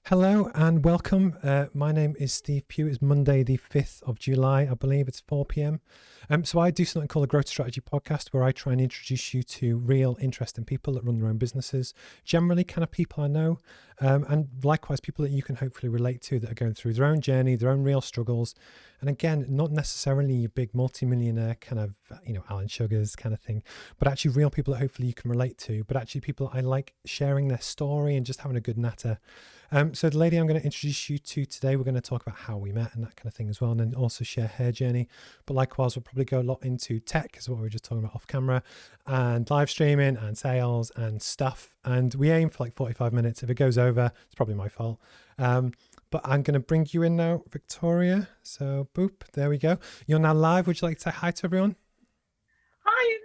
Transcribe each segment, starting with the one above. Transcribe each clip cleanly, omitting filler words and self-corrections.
Hello and welcome. My name is Steve Pugh. It's Monday, the 5th of July, I believe it's 4 p.m. So I do something called a Growth Strategy Podcast where I try and introduce you to real, interesting people that run their own businesses, generally kind of people I know, and likewise people that you can hopefully relate to that are going through their own journey, their own real struggles. And again, not necessarily your big multimillionaire kind of, Alan Sugars kind of thing, but actually real people that hopefully you can relate to, but actually people I like sharing their story and just having a good natter. So the lady I'm going to introduce you to today, we're going to talk about how we met and that kind of thing as well, and then also share her journey. But likewise, we'll probably go a lot into tech, is what we were just talking about off camera, and live streaming and sales and stuff. And we aim for like 45 minutes. If it goes over, it's probably my fault. But I'm going to bring you in now, Victoria. So boop, there we go. You're now live. Would you like to say hi to everyone? Hi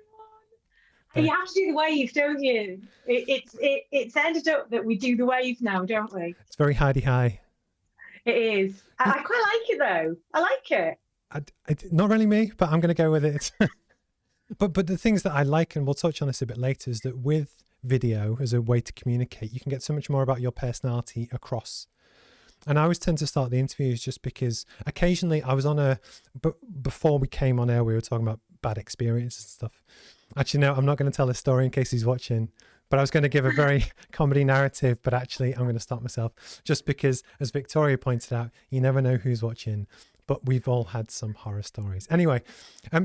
everyone. You have to do the wave, don't you? It's ended up that we do the wave now, don't we? It's very hidey-hi. It is. I quite like it though. I like it. Not really me, but I'm going to go with it. But the things that I like, and we'll touch on this a bit later, is that with video as a way to communicate, you can get so much more about your personality across. And I always tend to start the interviews just because occasionally I was on but before we came on air, we were talking about bad experiences and stuff. Actually, no, I'm not going to tell this story in case he's watching, but I was going to give a very comedy narrative, but actually I'm going to stop myself just because, as Victoria pointed out, you never know who's watching, but we've all had some horror stories. Anyway,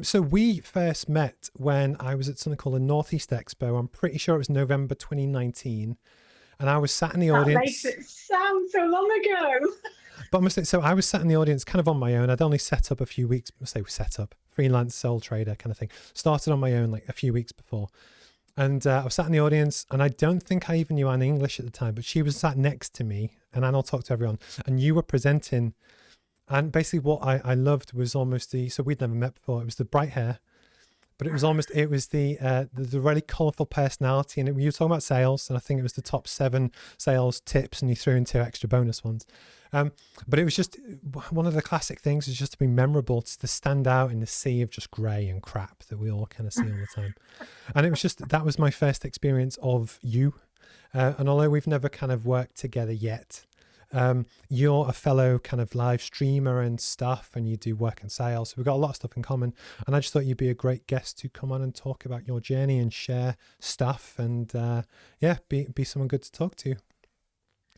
so we first met when I was at something called the Northeast Expo. I'm pretty sure it was November 2019. And I was sat in the audience. That makes it sound so long ago. But I must say, so I was sat in the audience kind of on my own. I'd only set up a few weeks, freelance sole trader kind of thing. Started on my own like a few weeks before. And I was sat in the audience, and I don't think I even knew Anne English at the time, but she was sat next to me, and Anne will talk to everyone. And you were presenting. And basically what I loved was almost so we'd never met before. It was the bright hair. But it was the really colourful personality, and you were talking about sales, and I think it was the top 7 sales tips, and you threw in 2 extra bonus ones. But it was just one of the classic things is just to be memorable, to stand out in the sea of just grey and crap that we all kind of see all the time. And it was just, that was my first experience of you. And although we've never kind of worked together yet, you're a fellow kind of live streamer and stuff, and you do work in sales, so we've got a lot of stuff in common, and I just thought you'd be a great guest to come on and talk about your journey and share stuff, and be someone good to talk to.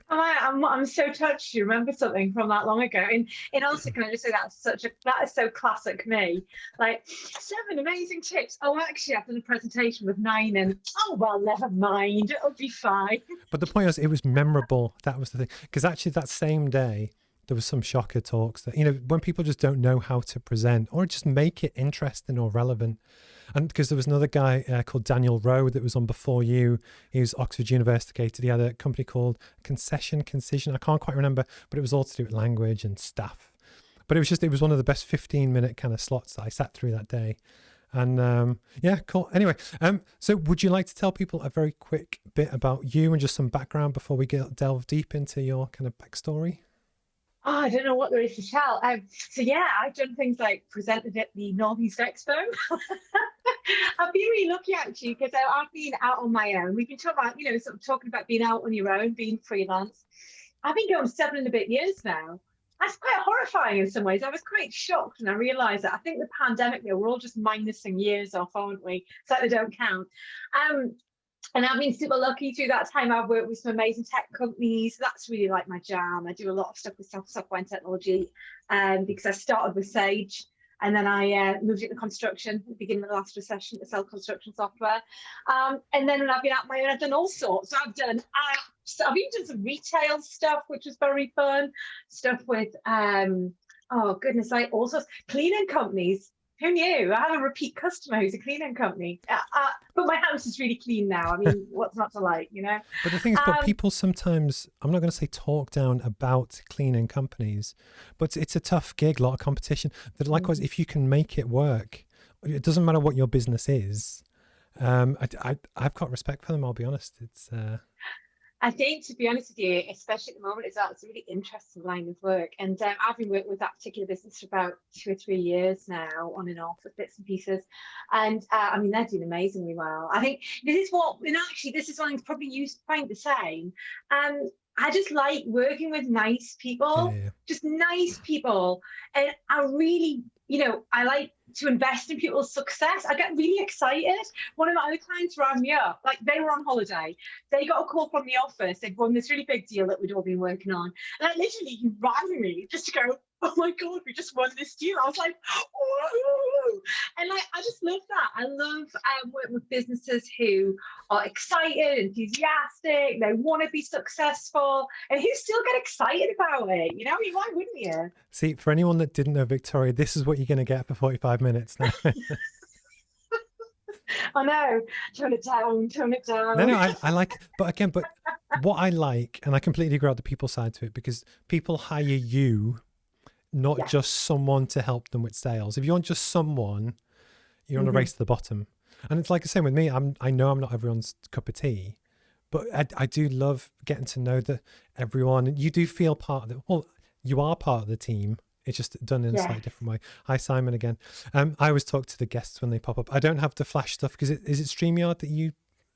I'm so touched. You remember something from that long ago, and also can I just say that is so classic me. Like 7 amazing tips. Oh, actually, I've done a presentation with 9, and oh well, never mind. It'll be fine. But the point was, it was memorable. That was the thing, because actually that same day there was some shocker talks that when people just don't know how to present or just make it interesting or relevant. And because there was another guy called Daniel Rowe that was on before you. He was Oxford University. He had a company called Concision. I can't quite remember, but it was all to do with language and stuff. But it was one of the best 15-minute kind of slots that I sat through that day. And cool. Anyway, so would you like to tell people a very quick bit about you and just some background before we delve deep into your kind of backstory? Oh, I don't know what there is to tell. I've done things like presented at the Northeast Expo. I've been really lucky actually, because I've been out on my own. We've been talking about, sort of talking about being out on your own, being freelance. I've been going 7 and a bit years now. That's quite horrifying in some ways. I was quite shocked when I realised that. I think the pandemic, we're all just minusing years off, aren't we? So they don't count. And I've been super lucky through that time. I've worked with some amazing tech companies. That's really like my jam. I do a lot of stuff with software and technology, because I started with Sage, and then I moved into construction at the beginning of the last recession to sell construction software. And then when I've been out my own, I've done all sorts. I've even done some retail stuff, which was very fun. Stuff with, oh goodness, like all sorts, cleaning companies. Who knew? I have a repeat customer who's a cleaning company. But my house is really clean now. I mean, what's not to like, But the thing is, but people sometimes, I'm not going to say talk down about cleaning companies, but it's a tough gig, a lot of competition. But likewise, if you can make it work, it doesn't matter what your business is. I've got respect for them, I'll be honest. It's I think, to be honest with you, especially at the moment, it's a really interesting line of work. And I've been working with that particular business for about 2 or 3 years now, on and off with bits and pieces. And I mean, they're doing amazingly well. I think this is one thing probably you find the same. I just like working with nice people, Yeah. just nice people. And I really, I like to invest in people's success. I get really excited. One of my other clients rang me up, like they were on holiday. They got a call from the office. They'd won this really big deal that we'd all been working on. And like literally he rang me just to go, oh my God, we just won this deal. I was like, whoa. And like, I just love that. I love working with businesses who are excited, enthusiastic, they want to be successful, and who still get excited about it. Why wouldn't you? See, for anyone that didn't know Victoria, this is what you're going to get for 45 minutes now. I know. Tone it down. No, I like it. But what I like, and I completely agree on the people side to it, because people hire you, not just someone to help them with sales. If you want just someone, you're on a race to the bottom. And it's like the same with me. I know I'm not everyone's cup of tea, but I do love getting to know everyone. You do feel part of it. Well, you are part of the team. It's just done in a slightly different way. Hi, Simon, again. I always talk to the guests when they pop up. I don't have the flash stuff because is it StreamYard that you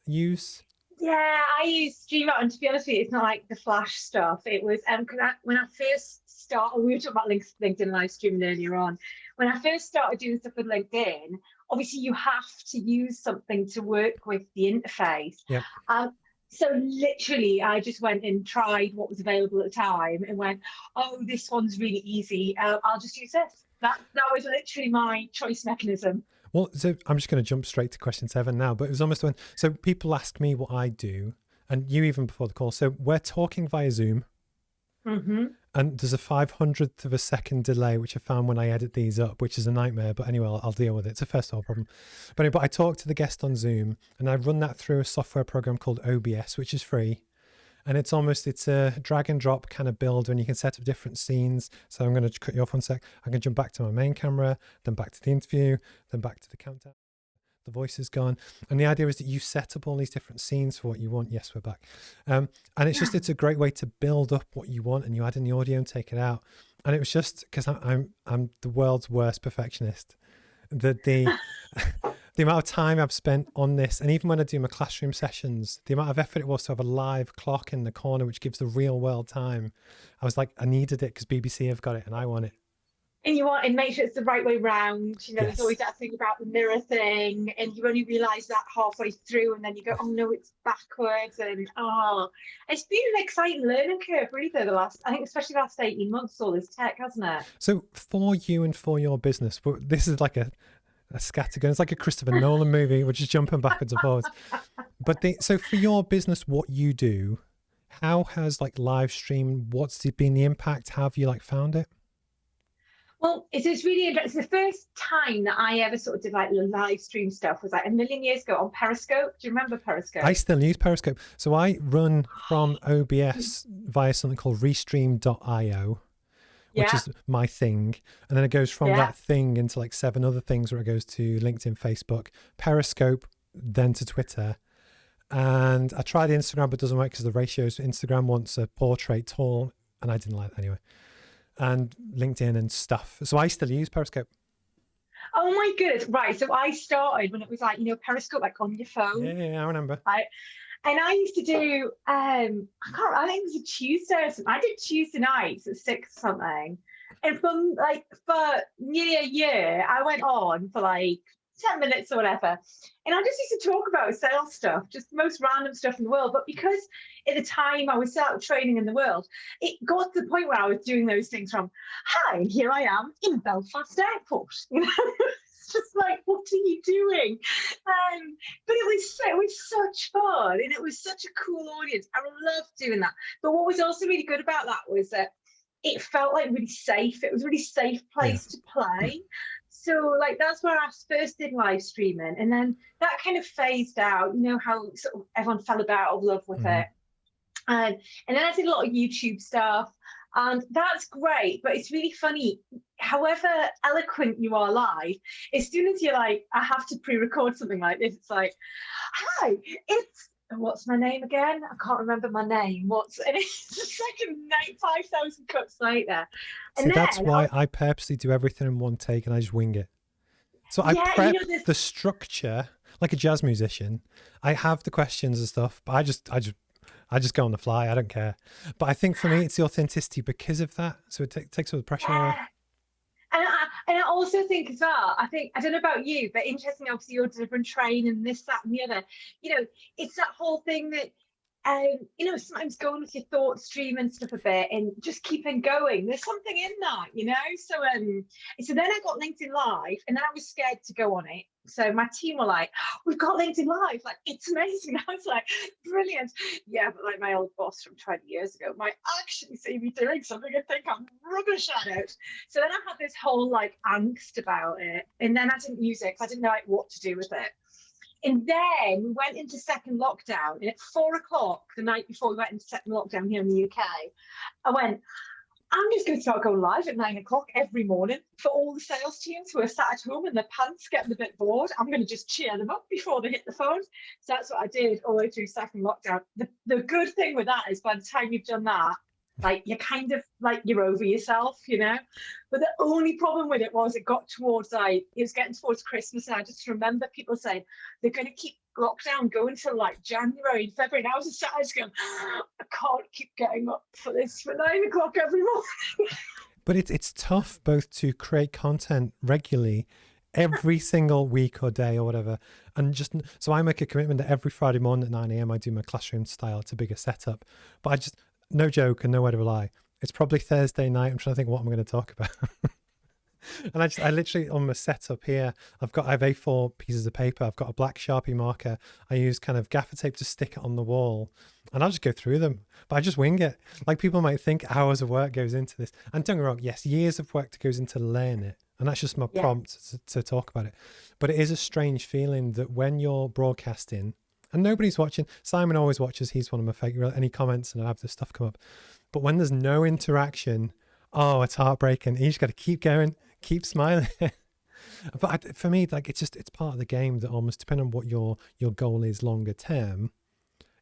use? Yeah, I use StreamYard, and to be honest with you, it's not like the flash stuff. It was when I first started, we were talking about LinkedIn live streaming earlier on. When I first started doing stuff with LinkedIn, obviously you have to use something to work with the interface. Yeah. So literally, I just went and tried what was available at the time and went, oh, this one's really easy. I'll just use this. That was literally my choice mechanism. Well, so I'm just going to jump straight to question 7 now, but it was almost so people ask me what I do, and you even before the call. So we're talking via Zoom, and there's a 500th of a second delay, which I found when I edit these up, which is a nightmare. But anyway, I'll deal with it. It's a first world problem. But I talk to the guest on Zoom, and I run that through a software program called OBS, which is free. And it's a drag and drop kind of build, and you can set up different scenes. So I'm going to cut you off one sec. I can jump back to my main camera, then back to the interview, then back to the countdown. The voice is gone. And the idea is that you set up all these different scenes for what you want. Yes, we're back. And it's a great way to build up what you want, and you add in the audio and take it out. And it was just because I'm the world's worst perfectionist. The amount of time I've spent on this, and even when I do my classroom sessions, the amount of effort it was to have a live clock in the corner, which gives the real world time. I was like, I needed it because BBC have got it and I want it. And make sure it's the right way round. There's always that thing about the mirror thing, and you only realise that halfway through, and then you go, oh no, it's backwards, and it's been an exciting learning curve, really, especially the last 18 months, all this tech, hasn't it? So for you and for your business, this is like a scattergun. It's like a Christopher Nolan movie, which is jumping backwards and forwards. But so for your business, what you do, how has live stream, what's been the impact? How have you found it? Well, it's really interesting. The first time that I ever sort of did live stream stuff was a million years ago on Periscope. Do you remember Periscope? I still use Periscope. So I run from OBS via something called restream.io, which is my thing. And then it goes from that thing into 7 other things where it goes to LinkedIn, Facebook, Periscope, then to Twitter. And I tried Instagram, but it doesn't work because the ratios. Instagram wants a portrait tall, and I didn't like that anyway. And LinkedIn and stuff. So I still use Periscope. Oh my goodness. Right. So I started when it was Periscope on your phone. Yeah, I remember. And I used to do, I think it was a Tuesday or something. I did Tuesday nights at 6 or something. And for nearly a year, I went on for 10 minutes or whatever. And I just used to talk about sales stuff, just the most random stuff in the world. But because at the time I was out training in the world, it got to the point where I was doing those things from, hi, here I am in Belfast Airport. It's just what are you doing? But it was such fun, and it was such a cool audience. I loved doing that. But what was also really good about that was that it felt really safe. It was a really safe place to play. So that's where I first did live streaming, and then that kind of phased out. How sort of everyone fell out of love with it, and then I did a lot of YouTube stuff, and that's great. But it's really funny. However eloquent you are live, as soon as you're I have to pre-record something like this, it's hi, it's. What's my name again? I can't remember my name. And it's just 5,000 cuts later. See, that's why I purposely do everything in one take and I just wing it. So I prep the structure like a jazz musician. I have the questions and stuff, but I just I just go on the fly. I don't care. But I think for me, it's the authenticity because of that. So it takes all the pressure away. Yeah. And I also think as well, I don't know about you, but interesting, obviously you're different train and this, that, and the other. You know, it's that whole thing that you know, sometimes going with your thought stream and stuff a bit and just keeping going. There's something in that, you know. So then I got LinkedIn Live, and then I was scared to go on it. So my team were like, oh, "We've got LinkedIn Live, like it's amazing." I was like, "Brilliant." Yeah, but like my old boss from 20 years ago might actually see me doing something and think I'm rubbish at it. So then I had this whole like angst about it, and then I didn't use it because I didn't know like, what to do with it. And then we went into second lockdown, and at 4 o'clock the night before we went into second lockdown here in the UK, I went, I'm just going to start going live at 9 o'clock every morning for all the sales teams who are sat at home in their pants getting a bit bored. I'm going to just cheer them up before they hit the phone. So that's what I did all the way through second lockdown. The good thing with that is by the time you've done that, like you're kind of like you're over yourself, you know. But the only problem with it was it got towards it was getting towards Christmas, and I just remember people saying they're going to keep lockdown going till like January and February, and I was just going, I can't keep getting up for this for 9 o'clock every morning. But it's tough both to create content regularly every single week or day or whatever, and just so I make a commitment that every Friday morning at 9 a.m. I do my classroom style. It's a bigger setup, but I just, no joke and nowhere to lie, it's probably Thursday night. I'm trying to think what I'm going to talk about. And I literally on my setup here, I have A4 pieces of paper. I've got a black Sharpie marker. I use kind of gaffer tape to stick it on the wall, and I'll just go through them. But I just wing it. Like people might think hours of work goes into this, and don't get me wrong, yes, years of work goes into learn it, and that's just my prompt to talk about it. But it is a strange feeling that when you're broadcasting and nobody's watching, Simon always watches. He's one of my favorite. And he comments, and I have this stuff come up. But when there's no interaction, oh, it's heartbreaking. You just got to keep going, keep smiling. But for me, like it's part of the game that almost depending on what your goal is longer term.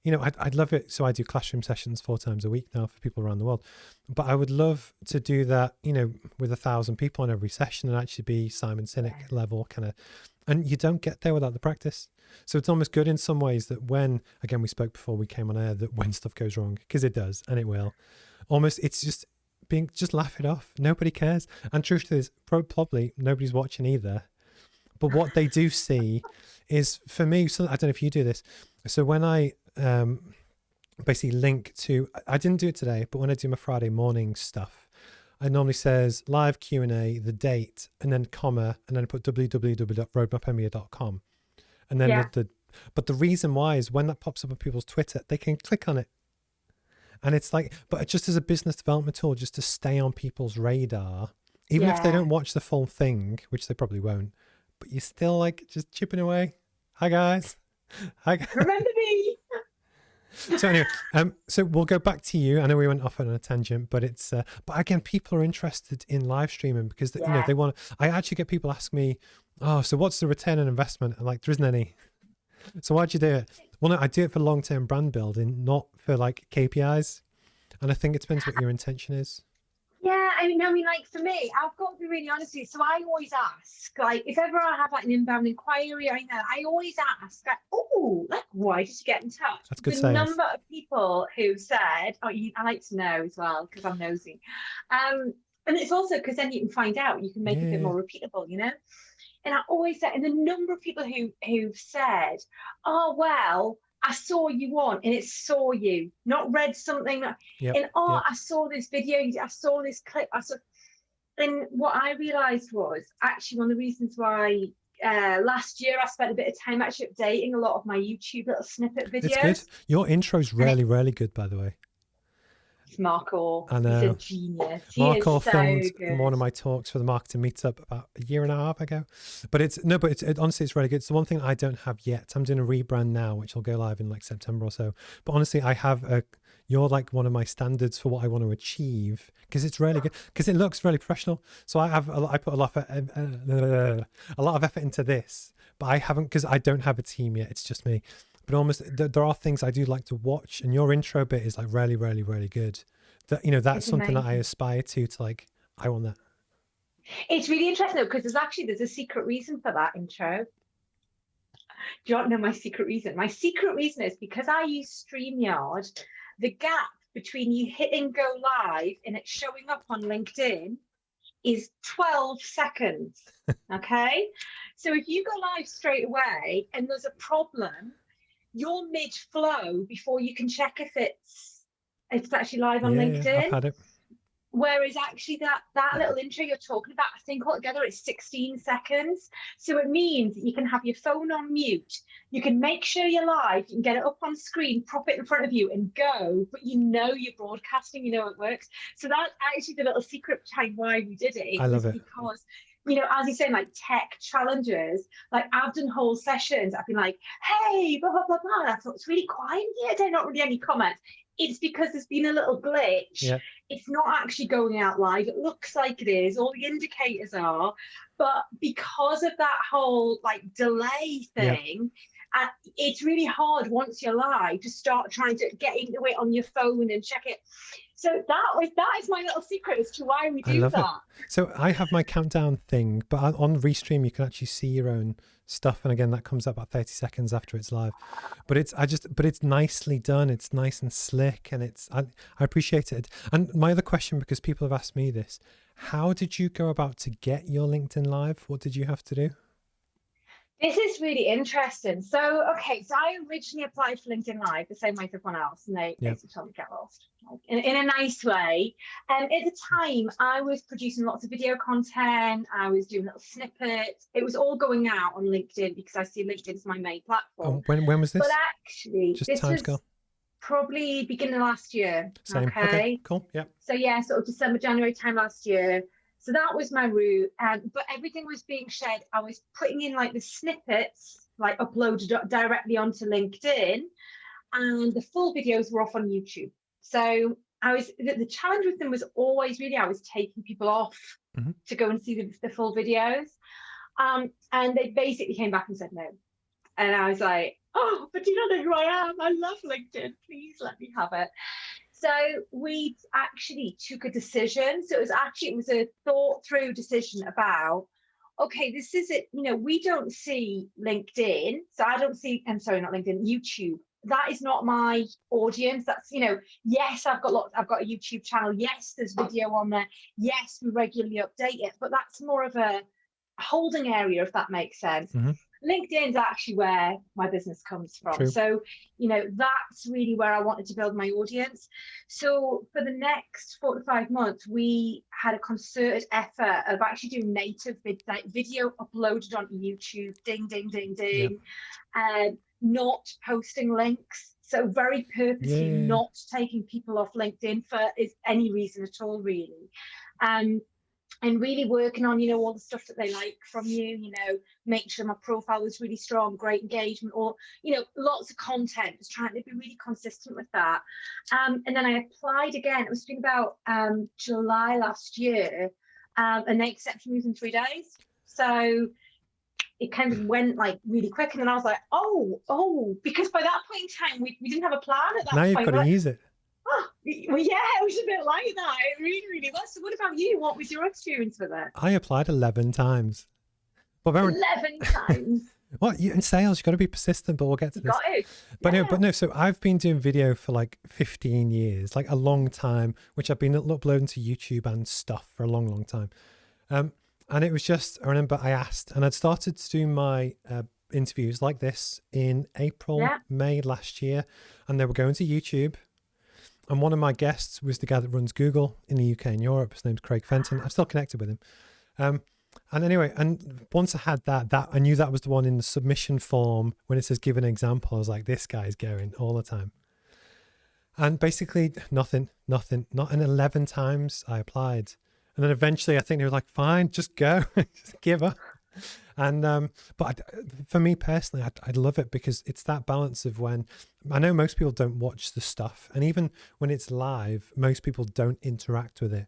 You know, I'd love it. So I do classroom sessions 4 times a week now for people around the world. But I would love to do that, you know, with 1,000 people on every session and actually be Simon Sinek level kind of. And you don't get there without the practice. So it's almost good in some ways that when, again, we spoke before we came on air, that when stuff goes wrong, because it does, and it will, almost it's just laugh it off. Nobody cares. And truth is, probably nobody's watching either. But what they do see is, for me, so I don't know if you do this. So when I basically link to, I didn't do it today, but when I do my Friday morning stuff, I normally says live Q&A, the date, and then comma, and then I put www.roadmapmba.com. And then but the reason why is when that pops up on people's Twitter, they can click on it. And it's like, but just as a business development tool, just to stay on people's radar, even if they don't watch the full thing, which they probably won't, but you're still like just chipping away. Hi guys. Hi guys. Remember me. So anyway, so we'll go back to you. I know we went off on a tangent, but it's, but again, people are interested in live streaming because you know, they want, I actually get people ask me, oh, so what's the return on investment? I'm like, there isn't any. So why'd you do it? Well, no, I do it for long-term brand building, not for like KPIs. And I think it depends what your intention is. Yeah, I mean, like for me, I've got to be really honest with you. So I always ask, like, if ever I have like an inbound inquiry, I always ask, like, oh, like, why did you get in touch? That's good. The number of people who said, oh, I like to know as well because I'm nosy, and it's also because then you can find out, you can make it a bit more repeatable, you know. And I always say, and the number of people who've said, oh well, I saw you on, and it saw you, not read something. I saw this video, I saw this clip, and what I realised was actually one of the reasons why last year I spent a bit of time actually updating a lot of my YouTube little snippet videos. It's good. Your intro's really good, by the way. It's Marco. He's a genius. Marco filmed good. one of my talks for the marketing meetup about a year and a half ago. But honestly, it's really good. It's the one thing I don't have yet. I'm doing a rebrand now, which will go live in like September or so. But honestly, you're like one of my standards for what I want to achieve because it's really good, because it looks really professional. So I put a lot of effort into this, but I haven't, because I don't have a team yet. It's just me. But almost there are things I do like to watch, and your intro bit is like really good. That, you know, that's it's something amazing that I aspire to like, I want that. It's really interesting though, because there's a secret reason for that intro. Do you want to know my secret reason? My secret reason is because I use StreamYard, the gap between you hitting go live and it showing up on LinkedIn is 12 seconds. Okay. So if you go live straight away and there's a problem, you're mid flow before you can check if it's actually live on LinkedIn. Yeah, I've had it. Whereas actually that little intro you're talking about, I think altogether it's 16 seconds. So it means that you can have your phone on mute. You can make sure you're live. You can get it up on screen, prop it in front of you and go, but you know you're broadcasting, you know it works. So that's actually the little secret behind why we did it. I love it. Because, you know, as you're saying, like tech challenges, like I've done whole sessions. I've been like, hey, blah, blah, blah, blah. I thought it's really quiet here. There's not really any comments. It's because there's been a little glitch. Yeah. It's not actually going out live. It looks like it is. All the indicators are. But because of that whole like delay thing, it's really hard once you're live to start trying to get into it on your phone and check it. So that is my little secret as to why we do that. It. So I have my countdown thing, but on Restream you can actually see your own stuff, and again that comes up about 30 seconds after it's live. But it's nicely done. It's nice and slick, and I appreciate it. And my other question, because people have asked me this, how did you go about to get your LinkedIn Live? What did you have to do? This is really interesting. So I originally applied for LinkedIn Live the same way as everyone else, and they basically told me to get lost, like, in a nice way. And at the time, I was producing lots of video content. I was doing little snippets. It was all going out on LinkedIn because I see LinkedIn as my main platform. When was this? But actually, just this was timescale. Probably beginning of last year. Same. Okay, cool. Yeah. So yeah, sort of December, January time last year. So that was my route, but everything was being shared. I was putting in like the snippets, like uploaded directly onto LinkedIn, and the full videos were off on YouTube. So the challenge with them was always really, I was taking people off to go and see the full videos. And they basically came back and said no. And I was like, oh, but you don't know who I am. I love LinkedIn. Please let me have it. So we actually took a decision. So it was a thought through decision about, okay, this is it. You know, we don't see LinkedIn. So I don't see, I'm sorry, not LinkedIn, YouTube. That is not my audience. That's, you know, yes, I've got a YouTube channel. Yes, there's video on there. Yes, we regularly update it, but that's more of a holding area, if that makes sense. LinkedIn's actually where my business comes from. True. So, you know, that's really where I wanted to build my audience. So for the next 4 to 5 months, we had a concerted effort of actually doing native video uploaded onto YouTube, ding, ding, ding, ding, and not posting links. So very purposely not taking people off LinkedIn for any reason at all, really. And really working on, you know, all the stuff that they like from you, you know, make sure my profile was really strong, great engagement, or, you know, lots of content, just trying to be really consistent with that. And then I applied again. It was been about July last year, and they accepted me within 3 days. So it kind of went like really quick. And then I was like, oh, because by that point in time, we didn't have a plan at that point. Now you've got to use it. Oh, well, yeah, it was a bit like that. It really, really was. So what about you? What was your experience with it? I applied 11 times. But 11 times? What? In sales, you've got to be persistent, but we'll get to this. Got it. But no, so I've been doing video for like 15 years, like a long time, which I've been uploading to YouTube and stuff for a long, long time. And it was just, I remember I asked, and I'd started to do my interviews like this in April, May last year, and they were going to YouTube. And one of my guests was the guy that runs Google in the UK and Europe. His name's Craig Fenton. I'm still connected with him. And anyway, and once I had that I knew that was the one in the submission form when it says give an example. I was like, this guy's going all the time. And basically nothing, not, and 11 times I applied. And then eventually I think they were like, fine, just go, just give up. And but for me personally, I'd love it because it's that balance of when I know most people don't watch the stuff, and even when it's live, most people don't interact with it.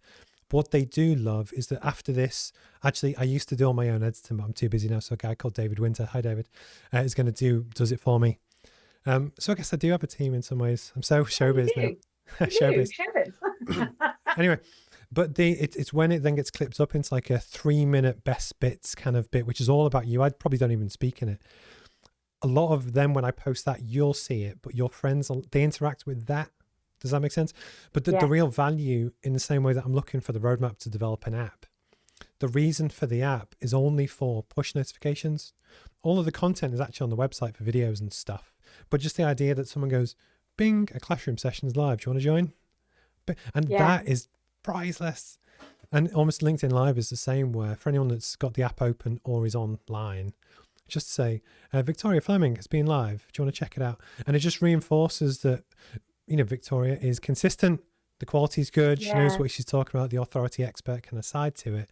But what they do love is that after this, actually, I used to do all my own editing, but I'm too busy now. So a guy called David Winter, hi David, is going to does it for me. So I guess I do have a team in some ways. I'm so showbiz now. Showbiz. Anyway. But it's when it then gets clipped up into like a 3-minute best bits kind of bit, which is all about you. I probably don't even speak in it. a lot of them, when I post that, you'll see it, but your friends, they interact with that. Does that make sense? But the Yeah. real value, in the same way that I'm looking for the roadmap to develop an app, the reason for the app is only for push notifications. All of the content is actually on the website for videos and stuff. But just the idea that someone goes, bing, a classroom session is live. Do you want to join? And Yeah. that is priceless. And almost LinkedIn Live is the same, where for anyone that's got the app open or is online, just say, Victoria Fleming has been live. Do you want to check it out? And it just reinforces that, Victoria is consistent. The quality is good. She knows what she's talking about. The authority expert kind of side to it.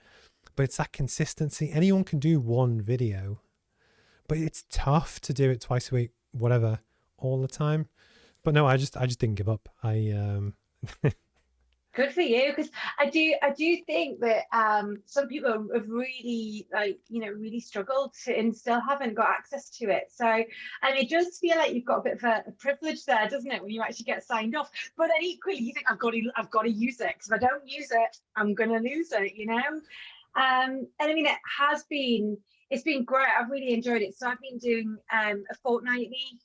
But it's that consistency. Anyone can do one video, but it's tough to do it twice a week, whatever, all the time. But no, I just didn't give up. Good for you, because I do think that some people have really really struggled to, and still haven't got access to it. So, and it does feel like you've got a bit of a privilege there, doesn't it, when you actually get signed off? But then equally, you think I've got to use it, because if I don't use it, I'm gonna lose it, And I mean, it's been great. I've really enjoyed it. So I've been doing a fortnightly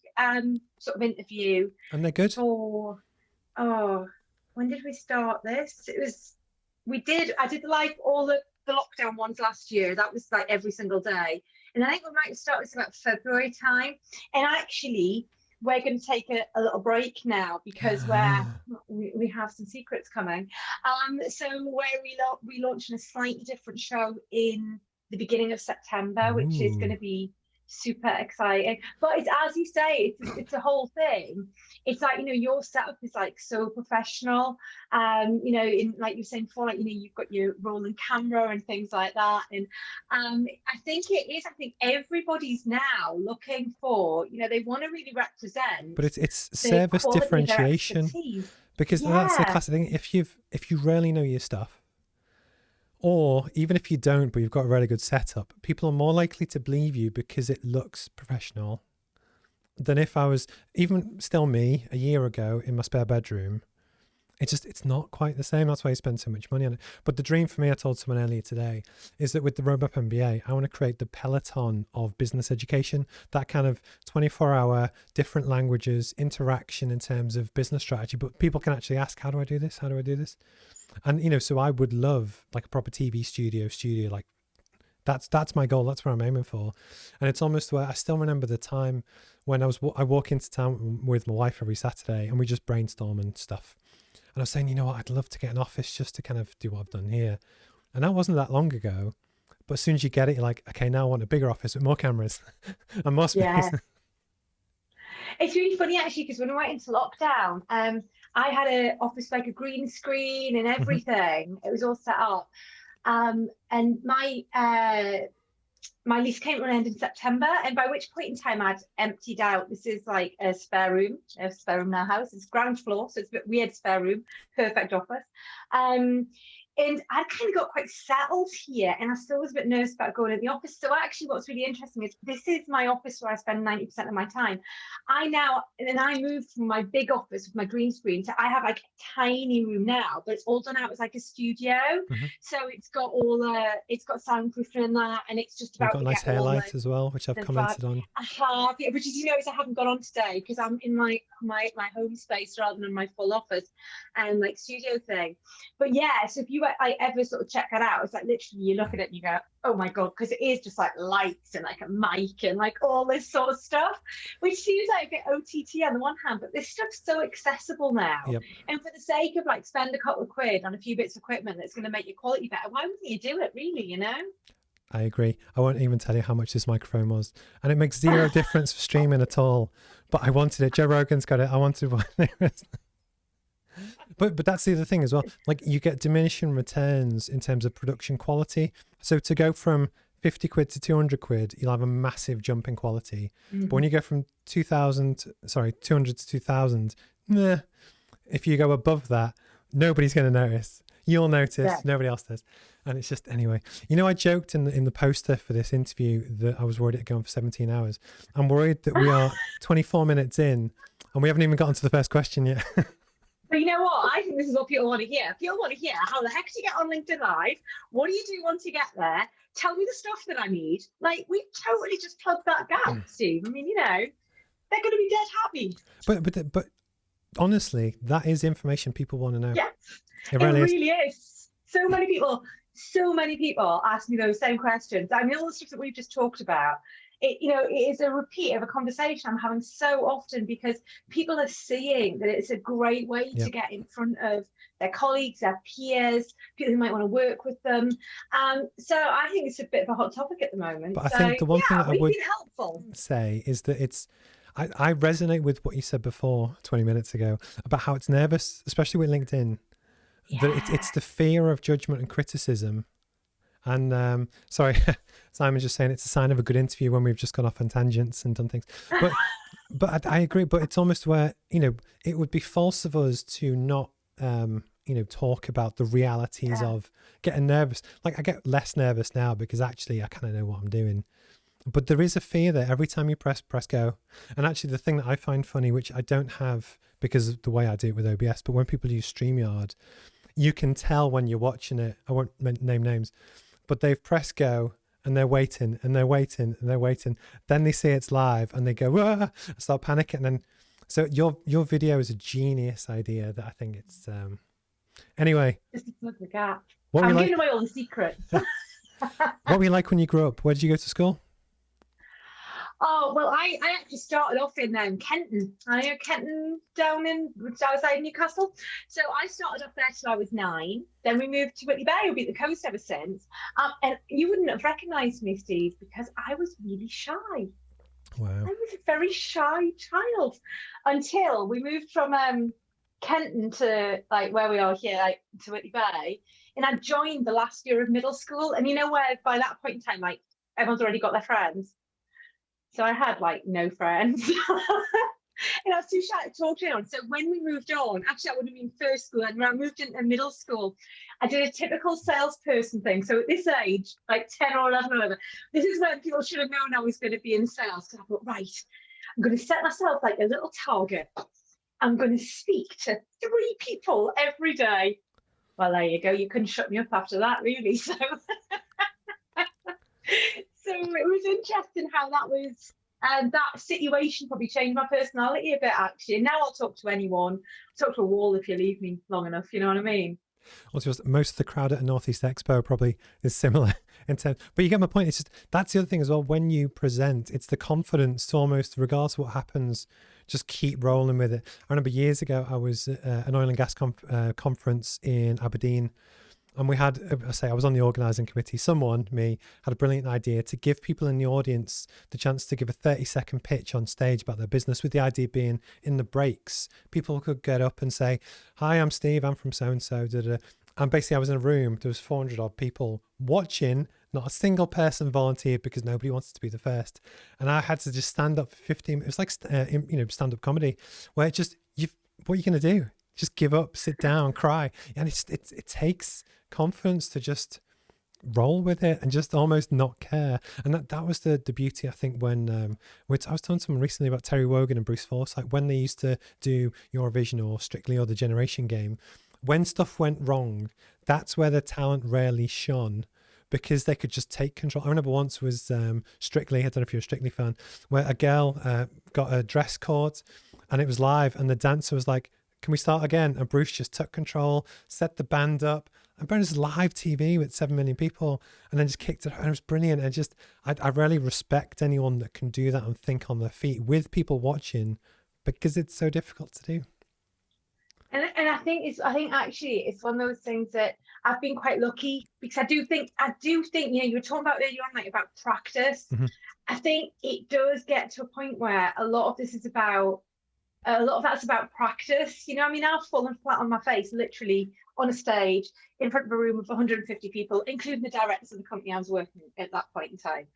sort of interview. And they're good. When did we start this? I did like all the lockdown ones last year. That was like every single day. And I think we might start this about February time. And actually, we're going to take a little break now, because we have some secrets coming. So we're relaunching a slightly different show in the beginning of September, which is going to be super exciting. But it's, as you say, it's a whole thing. It's like, your setup is like so professional. In, like you were saying before, like, you've got your rolling camera and things like that. And I think everybody's now looking for, they want to really represent. But it's service differentiation, because that's the classic thing. If you really know your stuff, or even if you don't, but you've got a really good setup, people are more likely to believe you because it looks professional than if I was, even still me, a year ago in my spare bedroom. It's not quite the same. That's why I spend so much money on it. But the dream for me, I told someone earlier today, is that with the Roadmap MBA, I want to create the Peloton of business education, that kind of 24-hour, different languages, interaction in terms of business strategy. But people can actually ask, how do I do this? How do I do this? And, so I would love like a proper TV studio, like that's my goal. That's what I'm aiming for. And it's almost where I still remember the time when I walk into town with my wife every Saturday, and we just brainstorm and stuff. And I was saying, what, I'd love to get an office just to kind of do what I've done here. And that wasn't that long ago. But as soon as you get it, you're like, okay, now I want a bigger office with more cameras and more space. Yeah. It's really funny, actually, because when we went into lockdown, I had an office, like a green screen and everything. It was all set up. And my lease came to an end in September, and by which point in time I'd emptied out. This is like a spare room in our house. It's ground floor, so it's a bit weird spare room, perfect office. And I kind of got quite settled here, and I still was a bit nervous about going in the office. So actually what's really interesting is this is my office where I spend 90% of my time. I moved from my big office with my green screen to I have like a tiny room now, but it's all done out as like a studio. Mm-hmm. So it's got it's got soundproofing and that, and it's just about. You've got a nice hair light as well, which I've commented on. I have, yeah, which is, I haven't got on today because I'm in my home space rather than my full office and like studio thing. But yeah, so if you ever sort of check that out, it's like literally you look at it and you go, oh my god, because it is just like lights and like a mic and like all this sort of stuff, which seems like a bit OTT on the one hand, but this stuff's so accessible now. Yep. And for the sake of like spend a couple of quid on a few bits of equipment that's going to make your quality better, why wouldn't you do it, really? I agree. I won't even tell you how much this microphone was, and it makes zero difference for streaming at all, but I wanted it. Joe Rogan's got it. I wanted one. But that's the other thing as well. Like, you get diminishing returns in terms of production quality. So to go from 50 quid to 200 quid, you'll have a massive jump in quality. Mm-hmm. But when you go from 200 to 2000, if you go above that, nobody's going to notice. You'll notice, nobody else does. And it's just, anyway, I joked in the poster for this interview that I was worried it'd go on for 17 hours. I'm worried that we are 24 minutes in and we haven't even gotten to the first question yet. But you know what? I think this is what people want to hear. People want to hear, how the heck do you get on LinkedIn Live? What do you do once you get there? Tell me the stuff that I need. Like, we totally just plugged that gap, Steve. I mean, you know, they're going to be dead happy. But honestly, that is information people want to know. Yeah, it really is. So many people ask me those same questions. I mean, all the stuff that we've just talked about, it is a repeat of a conversation I'm having so often, because people are seeing that it's a great way to get in front of their colleagues, their peers, people who might want to work with them. So I think it's a bit of a hot topic at the moment. But I think the one thing that I would helpful. say is that I resonate with what you said before 20 minutes ago about how it's nervous, especially with LinkedIn, that it's the fear of judgment and criticism. And sorry, Simon's just saying it's a sign of a good interview when we've just gone off on tangents and done things. But I agree. But it's almost where, it would be false of us to not, talk about the realities of getting nervous. Like, I get less nervous now because actually I kind of know what I'm doing. But there is a fear there every time you press go. And actually the thing that I find funny, which I don't have because of the way I do it with OBS, but when people use StreamYard, you can tell when you're watching it. I won't name names, but they've pressed go and they're waiting and they're waiting and they're waiting. Then they see it's live and they go, "Wah!" Start panicking. And then, so your video is a genius idea that I think it's, anyway. Just to plug the gap. I'm giving away all the secrets. What were you like when you grew up? Where did you go to school? Oh, well, I actually started off in Kenton. I know Kenton down outside Newcastle. So I started off there till I was 9. Then we moved to Whitley Bay. I've been at the coast ever since. And you wouldn't have recognised me, Steve, because I was really shy. Wow. I was a very shy child until we moved from Kenton to like where we are here, like to Whitley Bay. And I joined the last year of middle school. And you know where by that point in time, like everyone's already got their friends. So I had like no friends. And I was too shy to talk to anyone. So when we moved on, actually that would have been first school, and when I moved into middle school, I did a typical salesperson thing. So at this age, like 10 or 11 or whatever, this is when people should have known I was going to be in sales. Because I thought, right, I'm going to set myself like a little target. I'm going to speak to 3 people every day. Well, there you go. You couldn't shut me up after that, really. So So it was interesting how that was, and that situation probably changed my personality a bit, actually. And now I'll talk to anyone, talk to a wall if you leave me long enough, you know what I mean? Well, most of the crowd at a Northeast Expo probably is similar in terms, but you get my point. It's just, that's the other thing as well. When you present, it's the confidence to almost, regardless of what happens, just keep rolling with it. I remember years ago, I was at an oil and gas conference in Aberdeen. And we had, I was on the organising committee. Me, had a brilliant idea to give people in the audience the chance to give a 30-second pitch on stage about their business, with the idea being in the breaks, people could get up and say, "Hi, I'm Steve, I'm from so-and-so. And basically I was in a room, there was 400 odd people watching, not a single person volunteered because nobody wanted to be the first. And I had to just stand up for 15 minutes. It was like, stand-up comedy, where what are you going to do? Just give up, sit down, cry. And it takes confidence to just roll with it and just almost not care. And that was the beauty, I think, when I was telling someone recently about Terry Wogan and Bruce Forsyth, when they used to do Eurovision or Strictly or the Generation Game, when stuff went wrong, that's where the talent rarely shone, because they could just take control. I remember once was Strictly, I don't know if you're a Strictly fan, where a girl got a dress caught and it was live, and the dancer was like, "Can we start again?" And Bruce just took control, set the band up, and Brendan's live TV with 7 million people, and then just kicked it. And it was brilliant. And I really respect anyone that can do that and think on their feet with people watching, because it's so difficult to do. And I think actually it's one of those things that I've been quite lucky, because I do think, you know, you were talking about earlier on, like, about practice. Mm-hmm. I think it does get to a point where a lot of that's about practice. You know, I mean, I've fallen flat on my face, literally on a stage in front of a room of 150 people, including the directors of the company I was working at that point in time.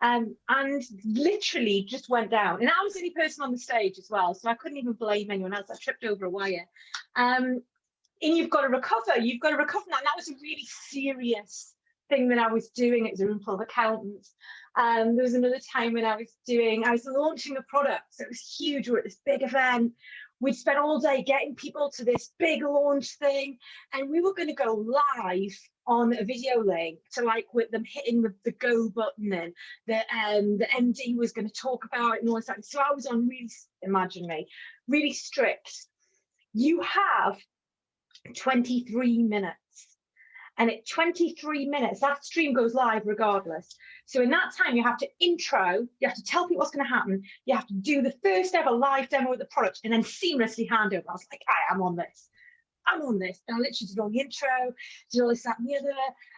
And literally just went down. And I was the only person on the stage as well, so I couldn't even blame anyone else. I tripped over a wire. And you've got to recover. You've got to recover that. And that was a really serious thing that I was doing. It was a room full of accountants. There was another time when I was launching a product. So it was huge. We're at this big event. we'd spent all day getting people to this big launch thing, and we were going to go live on a video link to like with them hitting the go button, and the MD was going to talk about it and all that. So I was on really, imagine me, really strict. You have 23 minutes. And at 23 minutes, that stream goes live regardless. So in that time, you have to intro, you have to tell people what's going to happen, you have to do the first ever live demo of the product, and then seamlessly hand over. I was like, I'm on this. I'm on this. And I literally did all the intro, did all this, that, and the other.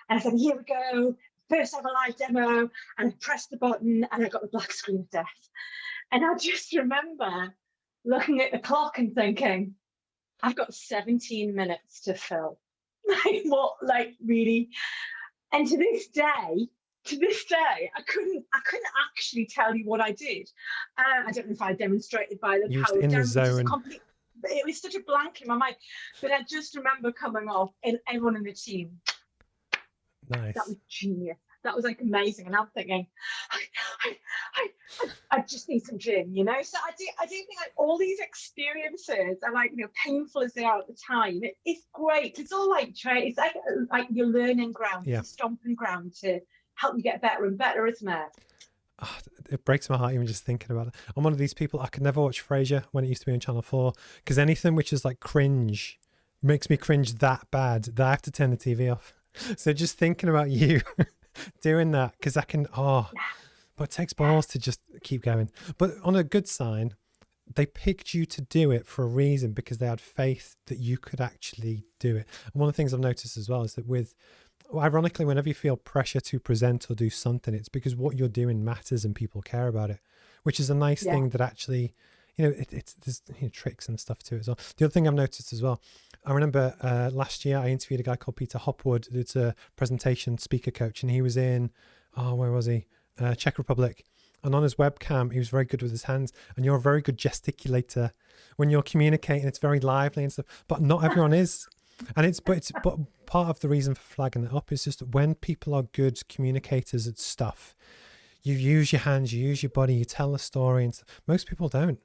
And I said, here we go, first ever live demo. And I pressed the button, and I got the black screen of death. And I just remember looking at the clock and thinking, I've got 17 minutes to fill. Like, what, like, really? And to this day, I couldn't actually tell you what I did. I don't know if I demonstrated by the power in down, the zone. It was such a blank in my mind. But I just remember coming off, and everyone in the team. Nice. That was genius. That was like amazing. And I'm thinking, I just need some gym, you know? So I do think like all these experiences are like, you know, painful as they are at the time. It's great. It's all like it's like your learning ground, your stomping ground to help you get better and better, isn't it? Oh, it breaks my heart even just thinking about it. I'm one of these people, I could never watch Frasier when it used to be on Channel 4, because anything which is like cringe makes me cringe that bad that I have to turn the TV off. So just thinking about you doing that, because I can, but it takes balls to just keep going. But on a good sign, they picked you to do it for a reason, because they had faith that you could actually do it. And one of the things I've noticed as well is that ironically, whenever you feel pressure to present or do something, it's because what you're doing matters and people care about it, which is a nice thing that actually, you know, there's tricks and stuff to it as well. The other thing I've noticed as well, I remember last year I interviewed a guy called Peter Hopwood. It's a presentation speaker coach, and he was in, where was he? Czech Republic. And on his webcam, he was very good with his hands. And you're a very good gesticulator when you're communicating. It's very lively and stuff, but not everyone is. And but part of the reason for flagging it up is just that when people are good communicators at stuff, you use your hands, you use your body, you tell a story, and stuff. Most people don't.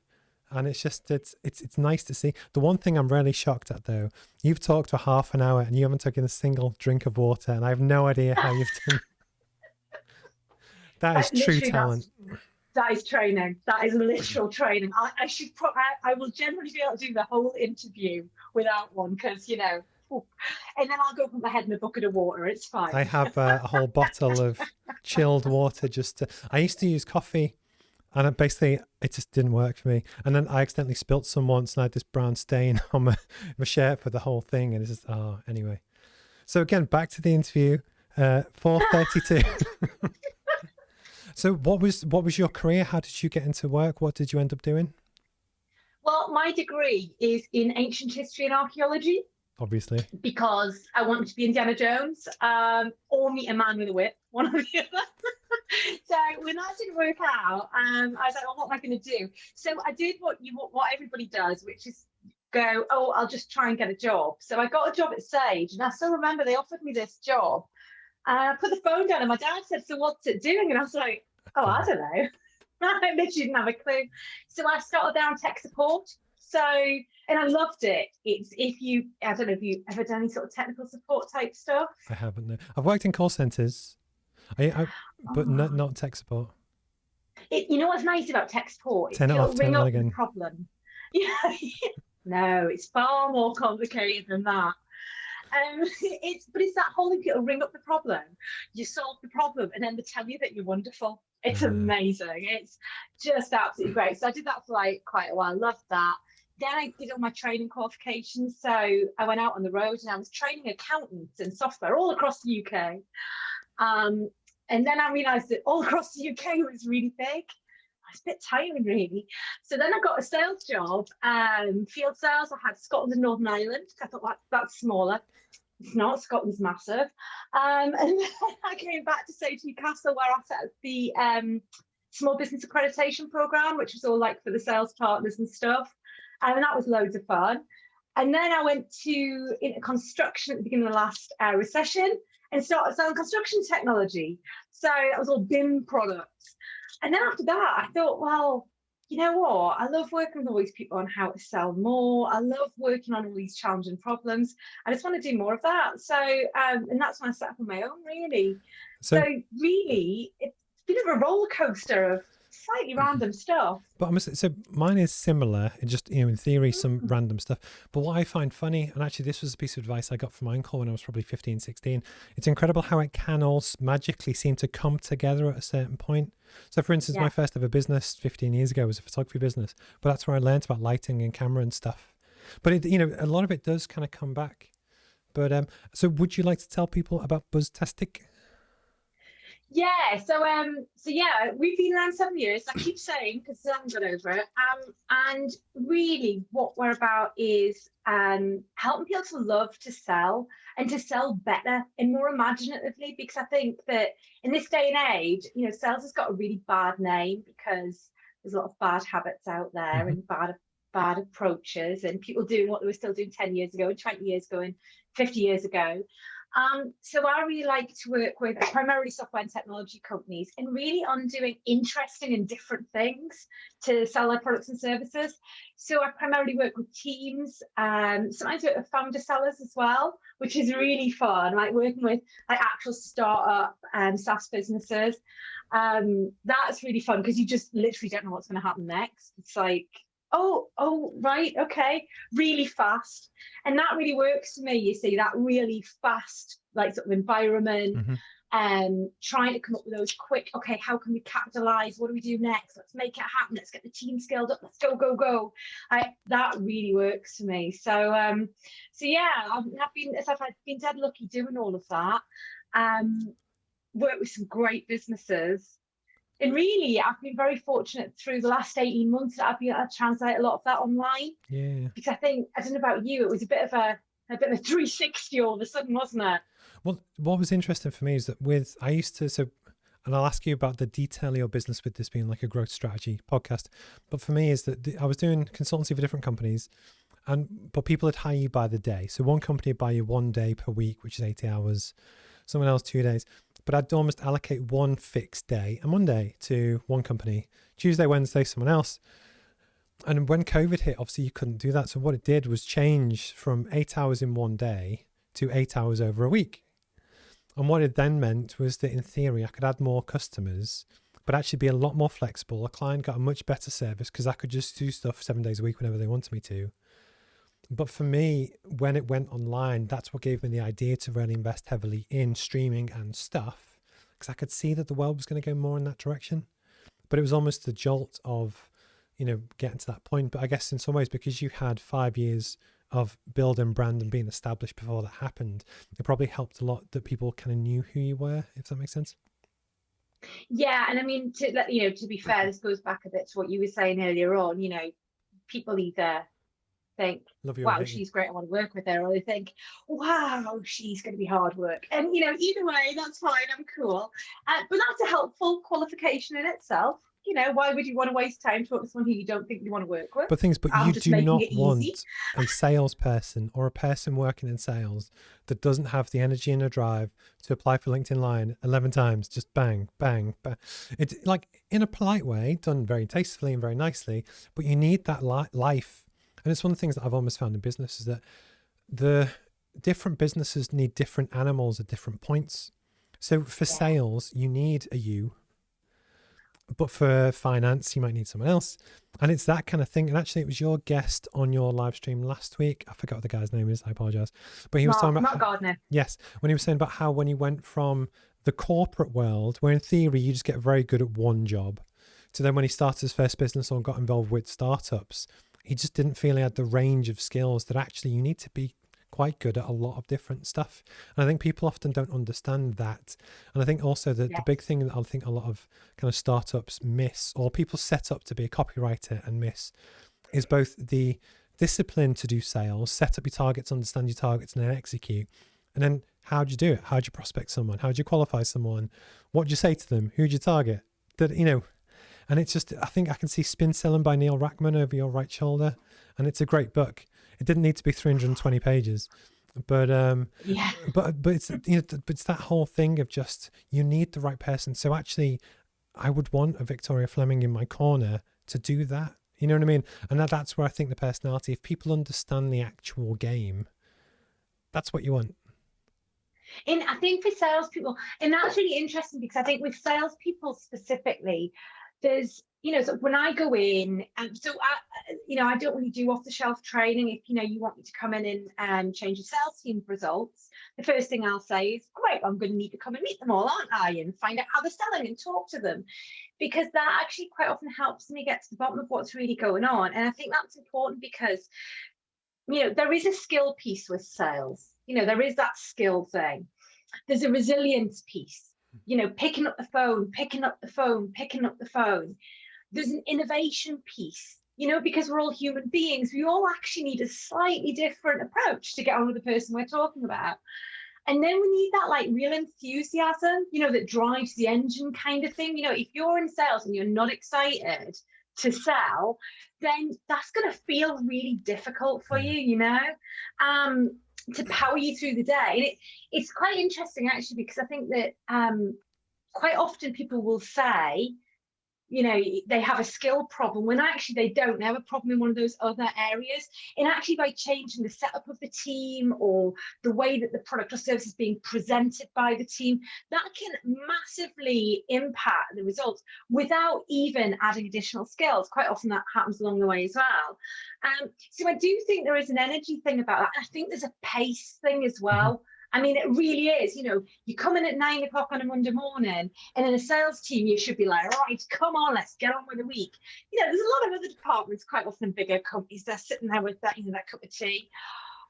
And it's just, it's nice to see. The one thing I'm really shocked at though, you've talked for half an hour and you haven't taken a single drink of water, and I have no idea how you've done. That is true talent. That is training. That is literal training. I will generally be able to do the whole interview without one, because, you know, and then I'll go put my head in a bucket of water. It's fine. I have a whole bottle of chilled water I used to use coffee, and it just didn't work for me. And then I accidentally spilt some once, and I had this brown stain on my shirt for the whole thing. And it's just, anyway. So again, back to the interview, 4:32. So what was your career? How did you get into work? What did you end up doing? Well, my degree is in ancient history and archaeology. Obviously. Because I wanted to be Indiana Jones, or meet a man with a whip, one or the other. So when that didn't work out, I was like, well, what am I going to do? So I did what everybody does, which is go, I'll just try and get a job. So I got a job at Sage, and I still remember they offered me this job. I put the phone down, and my dad said, so what's it doing? And I was like, I don't know. I literally didn't have a clue. So I started down tech support. And I loved it. I don't know if you've ever done any sort of technical support type stuff. I haven't. No. I've worked in call centers, but not tech support. You know what's nice about tech support? Turn it off, turn it on again. Problem. Yeah. No, it's far more complicated than that. But it's that whole thing. It'll ring up the problem, you solve the problem, and then they tell you that you're wonderful. It's amazing. It's just absolutely great. So I did that for like quite a while. Loved that. Then I did all my training qualifications. So I went out on the road and I was training accountants in software all across the UK. And then I realised that all across the UK was really big. It's a bit tiring, really. So then I got a sales job, field sales. I had Scotland and Northern Ireland. I thought, that's smaller. It's not. Scotland's massive. And then I came back to Sage Newcastle, where I set up the Small Business Accreditation Programme, which was all like for the sales partners and stuff. And that was loads of fun. And then I went into construction at the beginning of the last recession and started selling construction technology. So that was all BIM products. And then after that, I thought, well, you know what? I love working with all these people on how to sell more. I love working on all these challenging problems. I just want to do more of that. So, and that's when I set up on my own, really. So So, really, it's been a roller coaster of slightly random stuff. but I must, so mine is similar. It just, in theory, some random stuff. But what I find funny, and actually this was a piece of advice I got from my uncle when I was probably 15, 16. It's incredible how it can all magically seem to come together at a certain point. So for instance, Yeah. my first ever business 15 years ago was a photography business, but that's where I learned about lighting and camera and stuff. But it, a lot of it does kind of come back. But so would you like to tell people about Buzztastic? Yeah, so yeah, we've been around 7 years. I keep saying because I haven't got over it. And really, what we're about is helping people to love to sell and to sell better and more imaginatively. Because I think that in this day and age, sales has got a really bad name because there's a lot of bad habits out there and bad approaches and people doing what they were still doing 10 years ago and 20 years ago and 50 years ago. So I really like to work with primarily software and technology companies and really on doing interesting and different things to sell their products and services. So I primarily work with teams, sometimes work with founder sellers as well, which is really fun, like working with like actual startup and SaaS businesses. That's really fun because you just literally don't know what's going to happen next. It's like, oh, right, okay, really fast. And that really works for me, you see, that really fast, like sort of environment, trying to come up with those quick, okay, how can we capitalize? What do we do next? Let's make it happen. Let's get the team scaled up. Let's go. That really works for me. So yeah, I've been dead lucky doing all of that. Worked with some great businesses. And really, I've been very fortunate through the last 18 months that I've been able to translate a lot of that online. Yeah. Because I don't know about you, it was a bit of a 360 all of a sudden, wasn't it? Well, what was interesting for me is that and I'll ask you about the detail of your business with this being like a growth strategy podcast. But for me is that I was doing consultancy for different companies but people would hire you by the day. So one company would buy you 1 day per week, which is 80 hours, someone else 2 days. But I'd almost allocate one fixed day, a Monday to one company, Tuesday, Wednesday, someone else. And when COVID hit, obviously you couldn't do that. So what it did was change from 8 hours in 1 day to 8 hours over a week. And what it then meant was that in theory, I could add more customers, but actually be a lot more flexible. A client got a much better service because I could just do stuff 7 days a week whenever they wanted me to. But for me, when it went online, that's what gave me the idea to really invest heavily in streaming and stuff, because I could see that the world was going to go more in that direction. But it was almost the jolt of, getting to that point. But I guess in some ways, because you had 5 years of building brand and being established before that happened, it probably helped a lot that people kind of knew who you were, if that makes sense. Yeah, and I mean, to be fair, this goes back a bit to what you were saying earlier on. People either think, wow, she's great, I want to work with her, or they think, wow, she's going to be hard work. And either way, that's fine, I'm cool. But that's a helpful qualification in itself. Why would you want to waste time talking to someone who you don't think you want to work with? But you do not want a salesperson or a person working in sales that doesn't have the energy and the drive to apply for LinkedIn Line 11 times, just bang, bang, bang. It's like in a polite way, done very tastefully and very nicely, but you need that life. And it's one of the things that I've almost found in business is that the different businesses need different animals at different points. So for sales, you need a you. But for finance, you might need someone else. And it's that kind of thing. And actually, it was your guest on your live stream last week. I forgot what the guy's name is. I apologize. But he was talking about... Mark Gardner. Yes. When he was saying about how when he went from the corporate world, where in theory, you just get very good at one job, to then when he started his first business or got involved with startups, he just didn't feel he had the range of skills that actually you need to be quite good at a lot of different stuff. And I think people often don't understand that. And I think also that the big thing that I think a lot of kind of startups miss, or people set up to be a copywriter and miss, is both the discipline to do sales, set up your targets, understand your targets, and then execute. And then how do you do it? How do you prospect someone? How do you qualify someone? What do you say to them? Who do you target? And it's just, I think I can see Spin Selling by Neil Rackman over your right shoulder. And it's a great book. It didn't need to be 320 pages, but it's it's that whole thing of just, you need the right person. So actually, I would want a Victoria Fleming in my corner to do that. You know what I mean? And that's where I think the personality, if people understand the actual game, that's what you want. And I think for salespeople, and that's really interesting because I think with salespeople specifically, there's, so when I go in, and so I don't really do off the shelf training. If, you want me to come in and change your sales team results, the first thing I'll say is, great, I'm going to need to come and meet them all, aren't I? And find out how they're selling and talk to them, because that actually quite often helps me get to the bottom of what's really going on. And I think that's important because, there is a skill piece with sales. There is that skill thing. There's a resilience piece, picking up the phone. There's an innovation piece, because we're all human beings. We all actually need a slightly different approach to get on with the person we're talking about. And then we need that like real enthusiasm, that drives the engine kind of thing. If you're in sales and you're not excited to sell, then that's going to feel really difficult for you, to power you through the day. And it's quite interesting actually, because I think that quite often people will say, they have a skill problem when actually they don't. They have a problem in one of those other areas. And actually by changing the setup of the team or the way that the product or service is being presented by the team, that can massively impact the results without even adding additional skills. Quite often that happens along the way as well. So I do think there is an energy thing about that. I think there's a pace thing as well. I mean, it really is. You come in at 9 o'clock on a Monday morning, and in a sales team, you should be like, right, come on, let's get on with the week. There's a lot of other departments, quite often bigger companies, they're sitting there with that, that cup of tea.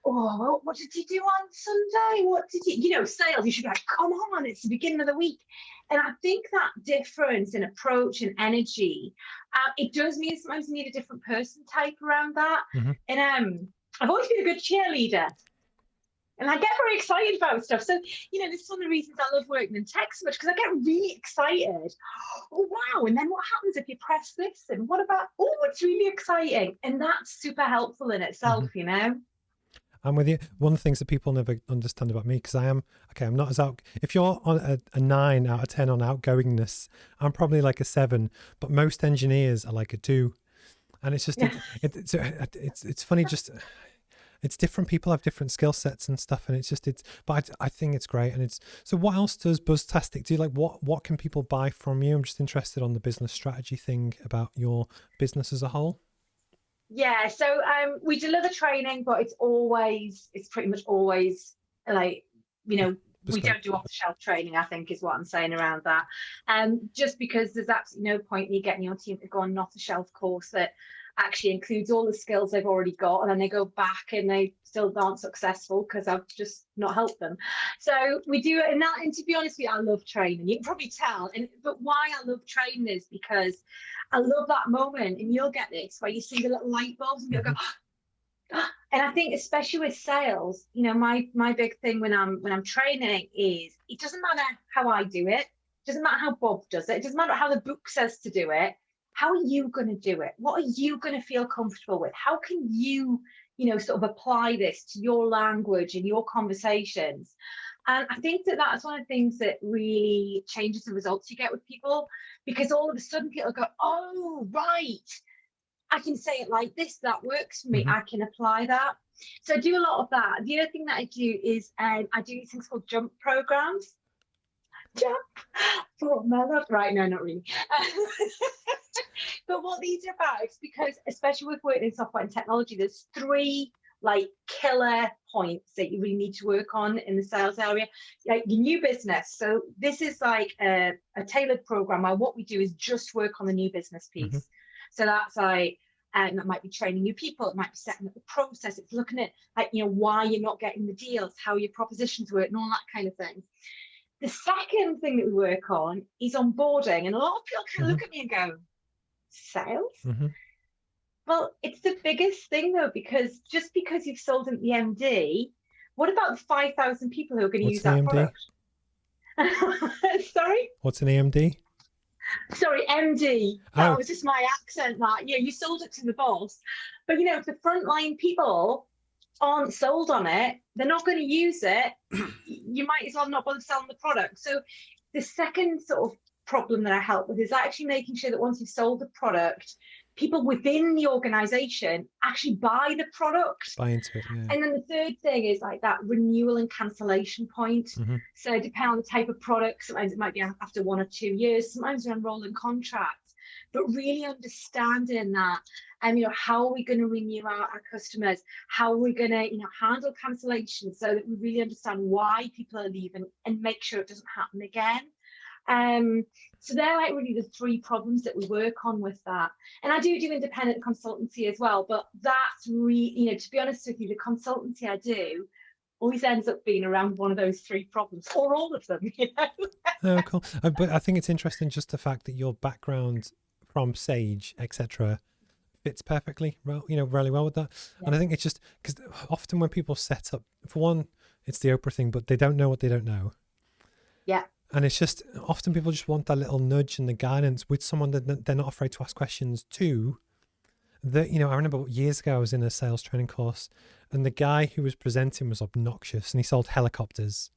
Oh, what did you do on Sunday? What did you, sales, you should be like, come on, it's the beginning of the week. And I think that difference in approach and energy, it does mean sometimes you need a different person type around that. And I've always been a good cheerleader. And I get very excited about stuff. So, this is one of the reasons I love working in tech so much, because I get really excited. Oh, wow. And then what happens if you press this? And what about, it's really exciting. And that's super helpful in itself, I'm with you. One of the things that people never understand about me, because I'm not as if you're on a 9 out of 10 on outgoingness, I'm probably like a 7, but most engineers are like a 2. And it's just, it's funny, just... It's different. People have different skill sets and stuff, and but I think it's great. And so what else does Buzztastic do? Like what can people buy from you? I'm just interested on the business strategy thing about your business as a whole. Yeah, so we deliver training, but it's pretty much always like, we don't do off the shelf training, I think is what I'm saying around that. Just because there's absolutely no point in you getting your team to go on an off the shelf course that actually includes all the skills they've already got, and then they go back and they still aren't successful because I've just not helped them. So we do it in that. And to be honest with you, I love training. You can probably tell. But why I love training is because I love that moment, and you'll get this, where you see the little light bulbs and you'll go, and I think especially with sales, my big thing when I'm training is, it doesn't matter how I do it. It doesn't matter how Bob does it. It doesn't matter how the book says to do it. How are you going to do it? What are you going to feel comfortable with? How can you, sort of apply this to your language and your conversations? And I think that's one of the things that really changes the results you get with people, because all of a sudden people go, oh, right, I can say it like this. That works for me. I can apply that. So I do a lot of that. The other thing that I do is I do these things called jump programs. Jump. Oh, no, right. No, not really. But what these are about is because, especially with working in software and technology, there's 3 like killer points that you really need to work on in the sales area, like your new business. So this is like a tailored program where what we do is just work on the new business piece. So that's like, that might be training new people, it might be setting up the process, it's looking at like, why you're not getting the deals, how your propositions work, and all that kind of thing. The second thing that we work on is onboarding, and a lot of people kind of look at me and go, sales? Well, it's the biggest thing though, because just because you've sold an EMD, what about the 5,000 people who are going to use that product? Sorry? What's an EMD? Sorry, MD. That was just my accent. That you sold it to the boss, but if the frontline people aren't sold on it, they're not going to use it. You might as well not bother selling the product. So the second sort of problem that I help with is actually making sure that once you've sold the product, people within the organization actually buy the product. Buy into it, yeah. And then the third thing is like that renewal and cancellation point. So depending on the type of product, sometimes it might be after 1 or 2 years, sometimes we're on rolling contracts, but really understanding that, how are we going to renew our customers? How are we going to, handle cancellation so that we really understand why people are leaving and make sure it doesn't happen again. So they're like really the 3 problems that we work on with that. And I do independent consultancy as well, but that's really, to be honest with you, the consultancy I do always ends up being around one of those 3 problems, or all of them, Oh, cool. But I think it's interesting just the fact that your background from Sage, etc., fits perfectly, well, really well with that. Yeah. And I think it's just because often when people set up, for one, it's the Oprah thing, but they don't know what they don't know. Yeah. And it's just often people just want that little nudge and the guidance with someone that they're not afraid to ask questions to. That, I remember years ago I was in a sales training course and the guy who was presenting was obnoxious and he sold helicopters.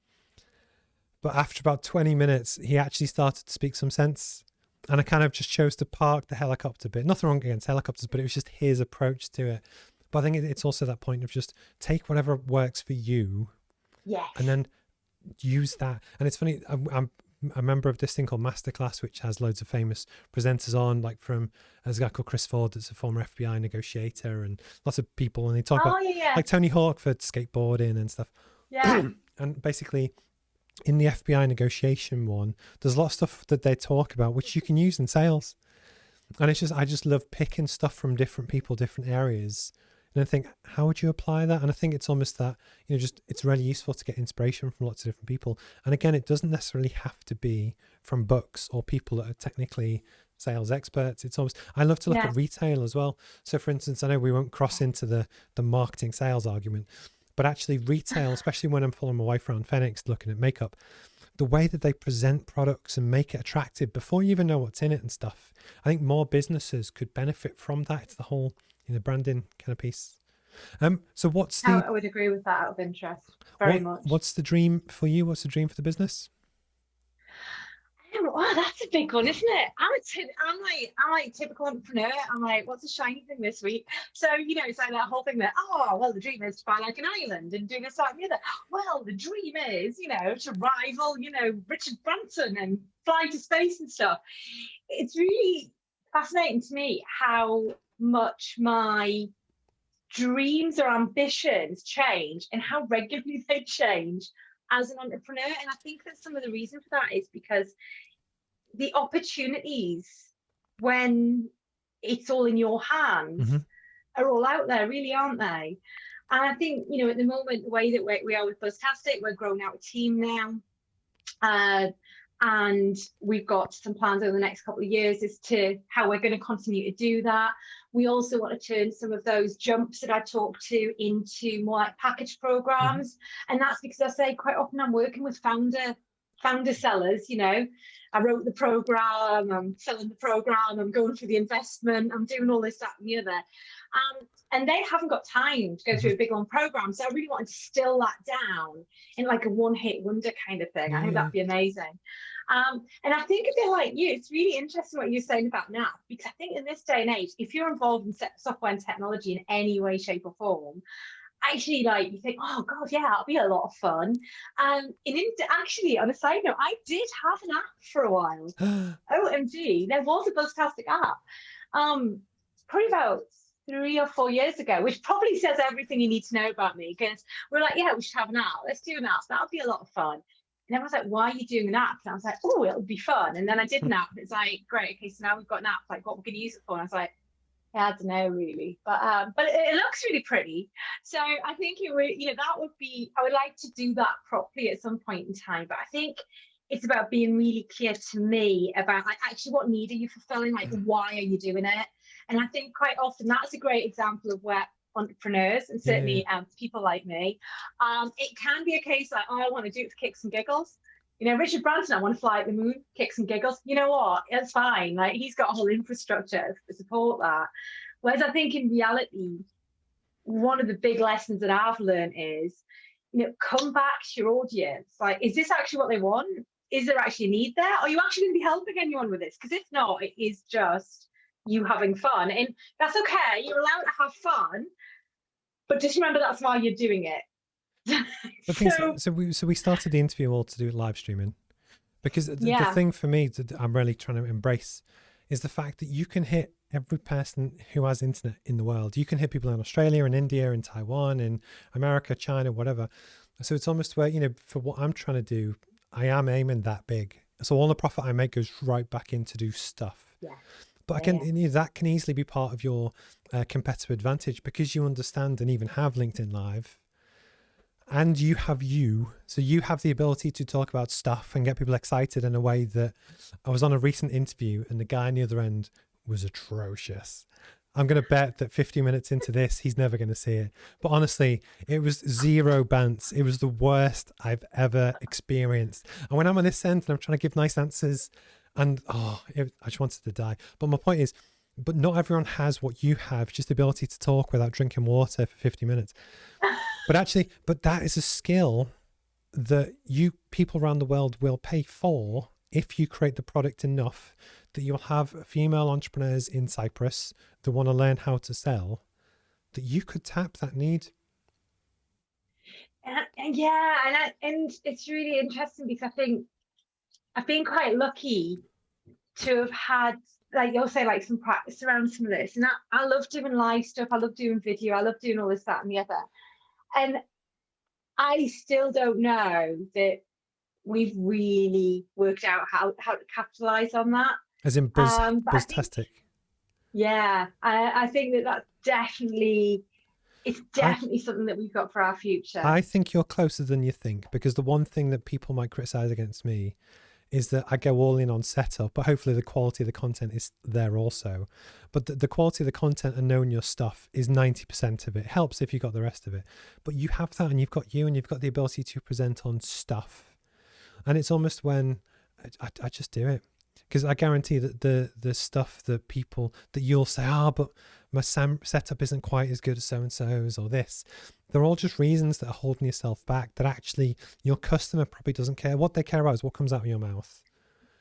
But after about 20 minutes, he actually started to speak some sense. And I kind of just chose to park the helicopter bit. Nothing wrong against helicopters, but it was just his approach to it. But I think it's also that point of just take whatever works for you. Yes. And then use that. And it's funny, I'm a member of this thing called Masterclass, which has loads of famous presenters on, like there's a guy called Chris Ford that's a former FBI negotiator and lots of people. And they talk about like Tony Hawk for skateboarding and stuff. Yeah. And basically in the FBI negotiation one, there's a lot of stuff that they talk about, which you can use in sales. And it's just, I just love picking stuff from different people, different areas. And I think, how would you apply that? And I think it's almost that, it's really useful to get inspiration from lots of different people. And again, it doesn't necessarily have to be from books or people that are technically sales experts. It's almost, I love to look at retail as well. So for instance, I know we won't cross into the marketing sales argument, but actually retail, especially when I'm following my wife around Phoenix looking at makeup, the way that they present products and make it attractive before you even know what's in it and stuff. I think more businesses could benefit from that. It's the whole, branding kind of piece. So what's the... I would agree with that out of interest. Very much. What's the dream for you? What's the dream for the business? Oh, that's a big one, isn't it? I'm like typical entrepreneur. I'm like, what's the shiny thing this week? So, it's like that whole thing that, the dream is to buy like an island and do this, that, and the other. Well, the dream is, to rival, Richard Branson and fly to space and stuff. It's really fascinating to me how much my dreams or ambitions change and how regularly they change as an entrepreneur. And I think that some of the reason for that is because the opportunities when it's all in your hands are all out there, really, aren't they? And I think, at the moment, the way that we are with Buzztastic, we're growing out a team now. And we've got some plans over the next couple of years as to how we're going to continue to do that. We also want to turn some of those jumps that I talked to into more like package programs. And that's because I say quite often I'm working with founder sellers. I wrote the program, I'm selling the program, I'm going through the investment, I'm doing all this, that, and the other. And they haven't got time to go through a big long program. So I really wanted to distill that down in like a one-hit wonder kind of thing. I think that'd be amazing. And I think a bit like you, it's really interesting what you're saying about NAP, because I think in this day and age, if you're involved in software and technology in any way, shape or form, actually, like, you think, oh God, yeah, it'll be a lot of fun. And actually, on a side note, I did have an app for a while. OMG, there was a Buzztastic app. Probably about 3 or 4 years ago, which probably says everything you need to know about me, because we're like, yeah, we should have an app. Let's do an app. That'll be a lot of fun. And everyone's like, why are you doing an app? And I was like, oh, it'll be fun. And then I did an app. It's like, great, okay, so now we've got an app. Like, what we're going to use it for? And I was like, yeah, I don't know really, but it looks really pretty. So I think it would, that would be, I would like to do that properly at some point in time. But I think it's about being really clear to me about like actually what need are you fulfilling, like why are you doing it? And I think quite often that's a great example of where entrepreneurs and certainly people like me, it can be a case like, oh, I want to do it for kicks and giggles. Richard Branson, I want to fly at the moon, kicks and giggles. You know what? It's fine. Like, he's got a whole infrastructure to support that. Whereas I think in reality, one of the big lessons that I've learned is, come back to your audience. Like, is this actually what they want? Is there actually a need there? Are you actually going to be helping anyone with this? Because if not, it is just you having fun. And that's okay. You're allowed to have fun, but just remember that's why you're doing it. But things so we started the interview all to do with live streaming, because the yeah. thing for me that I'm really trying to embrace is the fact that you can hit every person who has internet in the world. You can hit people in Australia and India and Taiwan and America, China, whatever. So it's almost where, for what I'm trying to do, I am aiming that big. So all the profit I make goes right back in to do stuff. Yeah. But that can easily be part of your competitive advantage, because you understand and even have LinkedIn Live, and so you have the ability to talk about stuff and get people excited in a way that I was on a recent interview and the guy on the other end was atrocious. I'm going to bet that 50 minutes into this, he's never going to see it. But honestly, it was zero bants. It was the worst I've ever experienced. And when I'm on this end and I'm trying to give nice answers, and I just wanted to die. But my point is, but not everyone has what you have, just the ability to talk without drinking water for 50 minutes. But that is a skill that people around the world will pay for if you create the product enough that you'll have female entrepreneurs in Cyprus that want to learn how to sell, that you could tap that need. And it's really interesting, because I think I've been quite lucky to have had, like you'll say, like some practice around some of this. And I love doing live stuff. I love doing video. I love doing all this, that, and the other. And I still don't know that we've really worked out how to capitalize on that. As in Buzztastic. I think that's definitely, it's definitely something that we've got for our future. I think you're closer than you think, because the one thing that people might criticize against me is that I go all in on setup, but hopefully the quality of the content is there also. But the quality of the content and knowing your stuff is 90% of it. It helps if you got the rest of it. But you have that, and you've got and you've got the ability to present on stuff. And it's almost when I just do it. Because I guarantee that the stuff that you'll say, but my setup isn't quite as good as so-and-so's or this, they're all just reasons that are holding yourself back, that actually your customer probably doesn't care. What they care about is what comes out of your mouth.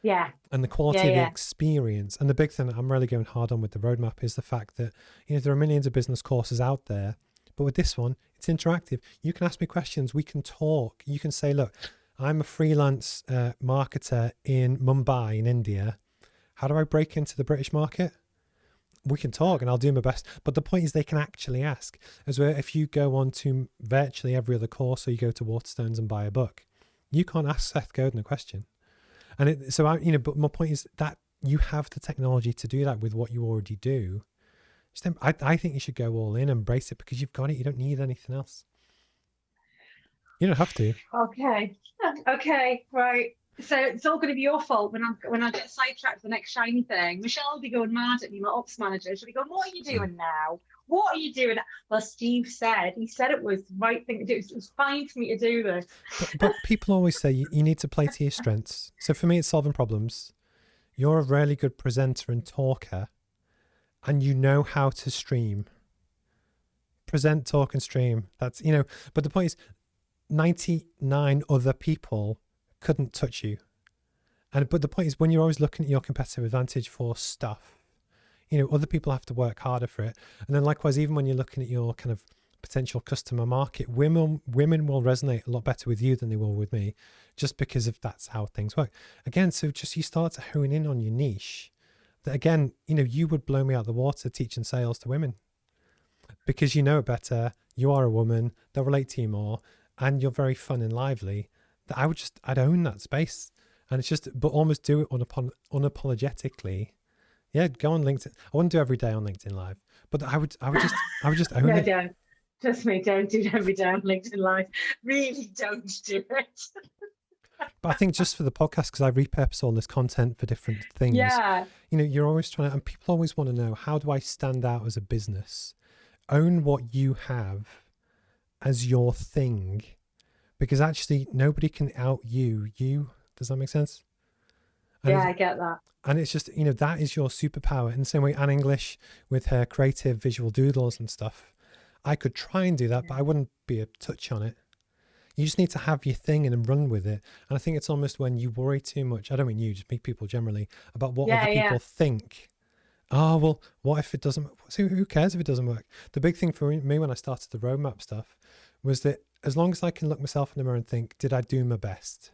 Yeah. And the quality of the experience. And the big thing that I'm really going hard on with the roadmap is the fact that, there are millions of business courses out there, but with this one, it's interactive. You can ask me questions. We can talk. You can say, look, I'm a freelance marketer in Mumbai in India. How do I break into the British market? We can talk and I'll do my best. But the point is, they can actually ask. As where if you go on to virtually every other course, or you go to Waterstones and buy a book, you can't ask Seth Godin a question. And but my point is that you have the technology to do that with what you already do. I think you should go all in, embrace it, because you've got it. You don't need anything else. You don't have to. Okay, right. So it's all going to be your fault when I get sidetracked for the next shiny thing. Michelle will be going mad at me, my ops manager. She'll be going, "What are you doing now? What are you doing?" Well, Steve said it was the right thing to do. It was fine for me to do this. But people always say you need to play to your strengths. So for me, it's solving problems. You're a really good presenter and talker, and you know how to stream. Present, talk, and stream. That's, but the point is, 99 other people couldn't touch you. But the point is, when you're always looking at your competitive advantage for stuff, other people have to work harder for it. And then likewise, even when you're looking at your kind of potential customer market, women will resonate a lot better with you than they will with me, just because of that's how things work. Again, so just you start to hone in on your niche. That again, you would blow me out the water teaching sales to women, because you know it better. You are a woman, they'll relate to you more, and you're very fun and lively. That I'd own that space. And it's just, but almost do it unapologetically. Yeah, go on LinkedIn. I wouldn't do every day on LinkedIn Live, but I would just own it. No, don't. Trust me, don't do it every day on LinkedIn Live. Really don't do it. But I think just for the podcast, because I repurpose all this content for different things. Yeah. You're always trying to, and people always want to know, how do I stand out as a business? Own what you have as your thing. Because actually, nobody can out you. Does that make sense? And I get that. And it's just, that is your superpower. In the same way, Anne English with her creative visual doodles and stuff, I could try and do that, but I wouldn't be a touch on it. You just need to have your thing and run with it. And I think it's almost when you worry too much, I don't mean you, just people generally, about what other people think. Oh, well, what if it doesn't? So who cares if it doesn't work? The big thing for me when I started the roadmap stuff was that as long as I can look myself in the mirror and think, did I do my best?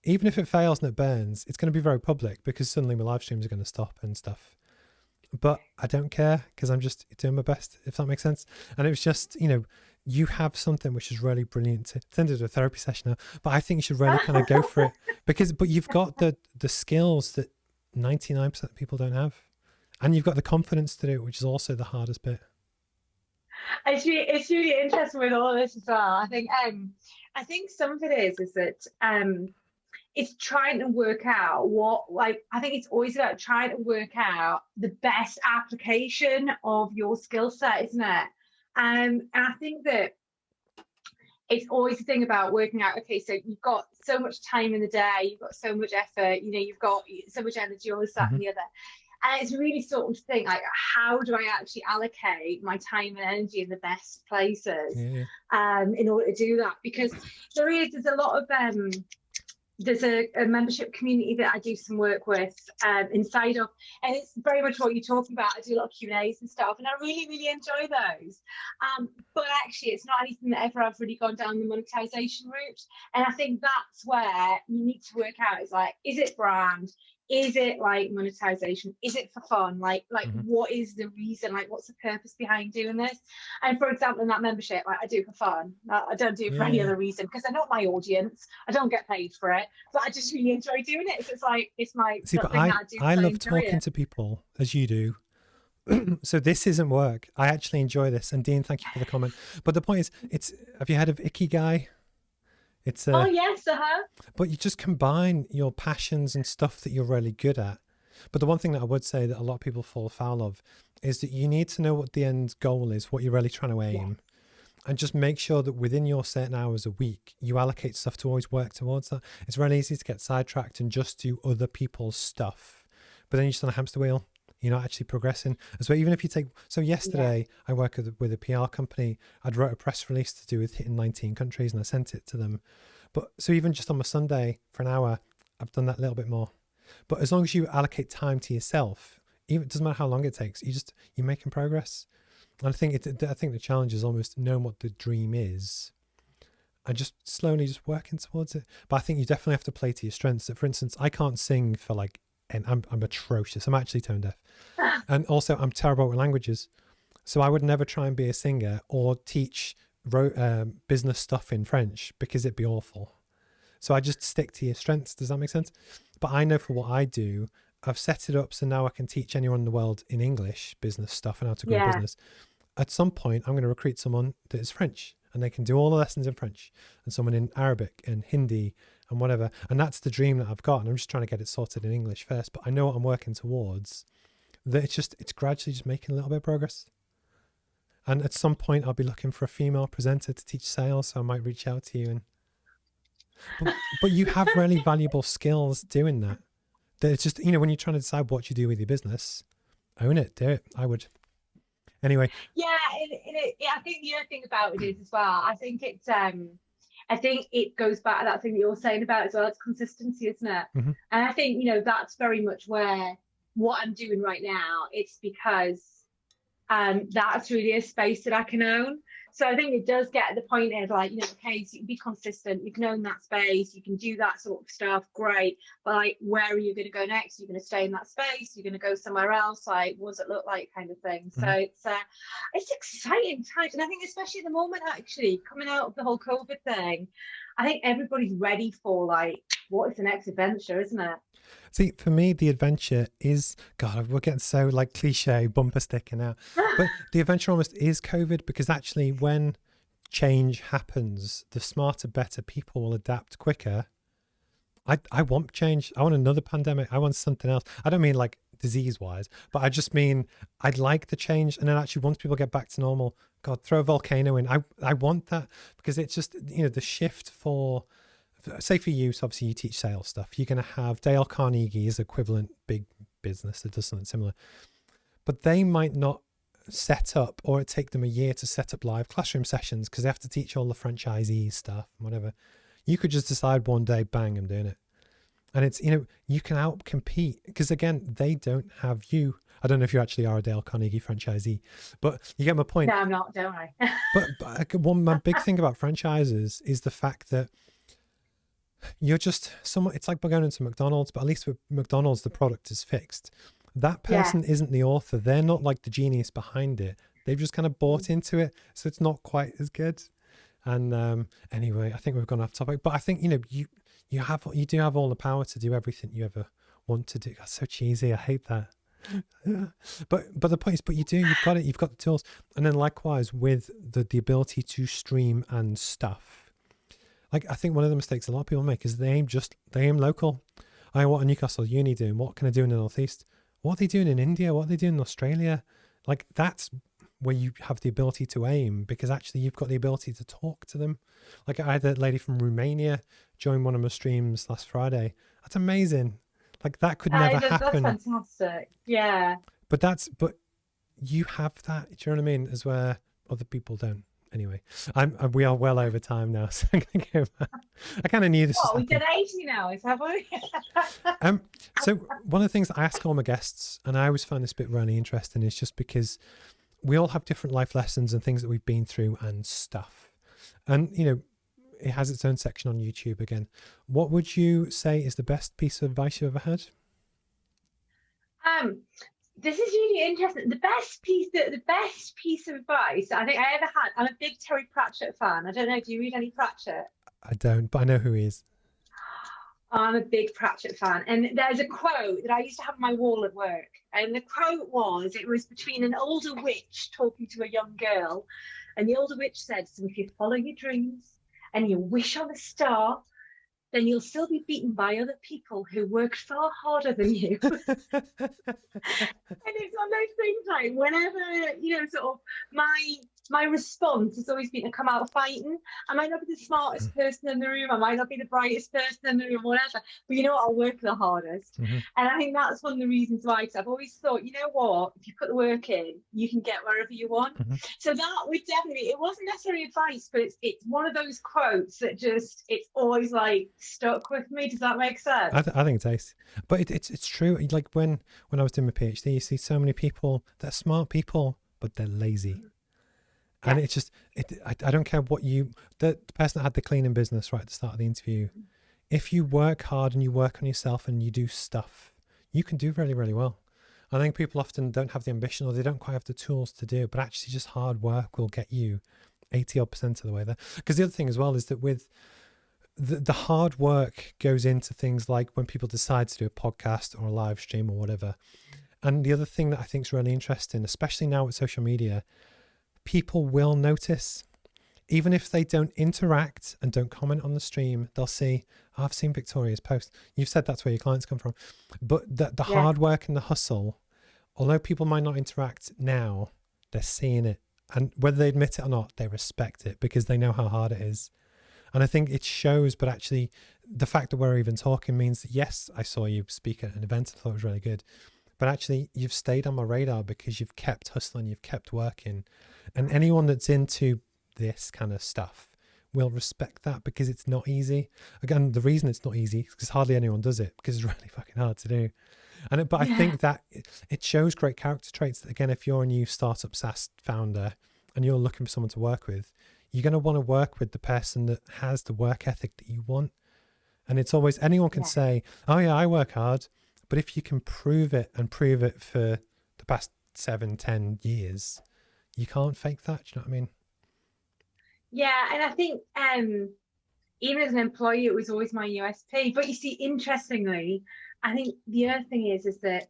Even if it fails and it burns, it's going to be very public because suddenly my live streams are going to stop and stuff. But I don't care because I'm just doing my best, if that makes sense. And it was just, you have something which is really brilliant to turn into a therapy session now, but I think you should really kind of go for it but you've got the skills that 99% of people don't have. And you've got the confidence to do it, which is also the hardest bit. It's really interesting with all this as well. I think some of it is that it's trying to work out I think it's always about trying to work out the best application of your skill set, isn't it? And I think that it's always the thing about working out, okay, so you've got so much time in the day, you've got so much effort, you've got so much energy, all this, that, and the other. And it's really sort of think like, how do I actually allocate my time and energy in the best places in order to do that? Because there's a lot of there's a membership community that I do some work with inside of, and it's very much what you're talking about. I do a lot of Q&As and stuff, and I really, really enjoy those. But actually, it's not anything that ever I've really gone down the monetization route. And I think that's where you need to work out is like, is it brand? Is it like monetization? Is it for fun? Like what is the reason? Like, what's the purpose behind doing this? And for example, in that membership, like I do it for fun. I don't do it for any other reason because they're not my audience. I don't get paid for it, but I just really enjoy doing it. So it's like, it's my thing that I do. I love talking to people as you do. So this isn't work. I actually enjoy this. And Dean, thank you for the comment. But the point is, have you heard of Ikigai? It's oh yes, But you just combine your passions and stuff that you're really good at. But the one thing that I would say that a lot of people fall foul of is that you need to know what the end goal is, what you're really trying to aim, and just make sure that within your certain hours a week, you allocate stuff to always work towards that. It's really easy to get sidetracked and just do other people's stuff, but then you're just on a hamster wheel. You're not actually progressing. So even if you take, so yesterday I work with a PR company. I'd wrote a press release to do with hitting 19 countries and I sent it to them. But so even just on my Sunday for an hour, I've done that little bit more. But as long as you allocate time to yourself, even it doesn't matter how long it takes, you're making progress. And I think the challenge is almost knowing what the dream is and just slowly just working towards it. But I think you definitely have to play to your strengths. So for instance, I can't sing for and I'm atrocious. I'm actually tone deaf. And also I'm terrible with languages. So I would never try and be a singer or teach business stuff in French because it'd be awful. So I just stick to your strengths. Does that make sense? But I know for what I do, I've set it up so now I can teach anyone in the world in English business stuff and how to grow a business. At some point, I'm going to recruit someone that is French and they can do all the lessons in French, and someone in Arabic and Hindi and whatever. And that's the dream that I've got. And I'm just trying to get it sorted in English first. But I know what I'm working towards. That it's gradually just making a little bit of progress. And at some point, I'll be looking for a female presenter to teach sales. So I might reach out to you. But you have really valuable skills doing that. That it's just, when you're trying to decide what you do with your business, own it, do it. I would. Anyway. Yeah, I think the other thing about it is as well, I think it goes back to that thing that you're saying about as well. It's consistency, isn't it? And I think, that's very much where what I'm doing right now, it's because that's really a space that I can own. So I think it does get at the point of like, okay, so you can be consistent, you can own that space, you can do that sort of stuff, great. But like, where are you going to go next? You're going to stay in that space? You're going to go somewhere else? Like, what does it look like, kind of thing? So it's exciting times. And I think especially at the moment, actually, coming out of the whole COVID thing, I think everybody's ready for like, what is the next adventure, isn't it? See, for me, the adventure is, God, we're getting so like cliche bumper sticker now, but the adventure almost is COVID, because actually when change happens, the smarter, better people will adapt quicker. I want change. I want another pandemic. I want something else. I don't mean like disease wise, but I just mean I'd like the change. And then actually once people get back to normal, God, throw a volcano in. I want that, because it's just, the shift for, say for you, so obviously you teach sales stuff. You're going to have Dale Carnegie's equivalent big business that does something similar, but they might not set up, or it take them a year to set up live classroom sessions because they have to teach all the franchisee stuff and whatever. You could just decide one day, bang, I'm doing it. And it's, you can out compete, because again, they don't have you. I don't know if you actually are a Dale Carnegie franchisee, but you get my point. No, I'm not, don't I? but my big thing about franchises is the fact that you're just someone. It's like going into McDonald's, but at least with McDonald's, the product is fixed. That person isn't the author. They're not like the genius behind it. They've just kind of bought into it, so it's not quite as good. And anyway, I think we've gone off topic, but I think, you know, you do have all the power to do everything you ever want to do. That's so cheesy. I hate that. But the point is, you've got the tools. And then likewise with the ability to stream and stuff. Like, I think one of the mistakes a lot of people make is they aim local. What are Newcastle Uni doing? What can I do in the Northeast? What are they doing in India? What are they doing in Australia? Like, that's where you have the ability to aim, because actually you've got the ability to talk to them. Like, I had a lady from Romania join one of my streams last Friday. That's amazing. Like, that could never happen. That's fantastic. Yeah. But you have that, do you know what I mean? As where other people don't. Anyway, we are well over time now, so I'm going to go back. I kind of knew this. We did 80 hours, have we? So one of the things that I ask all my guests, and I always find this bit really interesting, is just because we all have different life lessons and things that we've been through and stuff. And, you know, it has its own section on YouTube again. What would you say is the best piece of advice you've ever had? This is really interesting. The best piece of advice I think I ever had. I'm a big Terry Pratchett fan. I don't know. Do you read any Pratchett? I don't, but I know who he is. I'm a big Pratchett fan. And there's a quote that I used to have on my wall at work. And the quote was between an older witch talking to a young girl. And the older witch said, so if you follow your dreams and you wish on a star, then you'll still be beaten by other people who worked far harder than you. And it's one of those things, like, whenever, you know, sort of my response has always been to come out fighting. I might not be the smartest person in the room, I might not be the brightest person in the room, whatever, but you know what, I'll work the hardest. And I think that's one of the reasons why, because I've always thought, you know what, if you put the work in, you can get wherever you want. So that would definitely, it wasn't necessarily advice, but it's one of those quotes that just, it's always like stuck with me. Does that make sense? I think it's ace, but it's true. Like when I was doing my PhD, you see so many people that are smart people, but they're lazy. And it's just, I don't care what the person that had the cleaning business right at the start of the interview, if you work hard and you work on yourself and you do stuff, you can do really, really well. I think people often don't have the ambition, or they don't quite have the tools to do it, but actually just hard work will get you 80% of the way there. Because the other thing as well is that with the hard work goes into things like when people decide to do a podcast or a live stream or whatever. And the other thing that I think is really interesting, especially now with social media, people will notice. Even if they don't interact and don't comment on the stream, they'll see, oh, I've seen Victoria's post. You've said that's where your clients come from. But the hard work and the hustle, although people might not interact now, they're seeing it. And whether they admit it or not, they respect it because they know how hard it is. And I think it shows, but actually the fact that we're even talking means that, yes, I saw you speak at an event. I thought it was really good. But actually you've stayed on my radar because you've kept hustling, you've kept working. And anyone that's into this kind of stuff will respect that because it's not easy. Again, the reason it's not easy is because hardly anyone does it, because it's really fucking hard to do. But I think that it shows great character traits that, again, if you're a new startup SaaS founder and you're looking for someone to work with, you're going to want to work with the person that has the work ethic that you want. And it's always, anyone can say, oh yeah, I work hard. But if you can prove it and prove it for the past 7-10 years, you can't fake that. Do you know what I mean? Yeah, and I think even as an employee, it was always my USP. But you see, interestingly, I think the other thing is that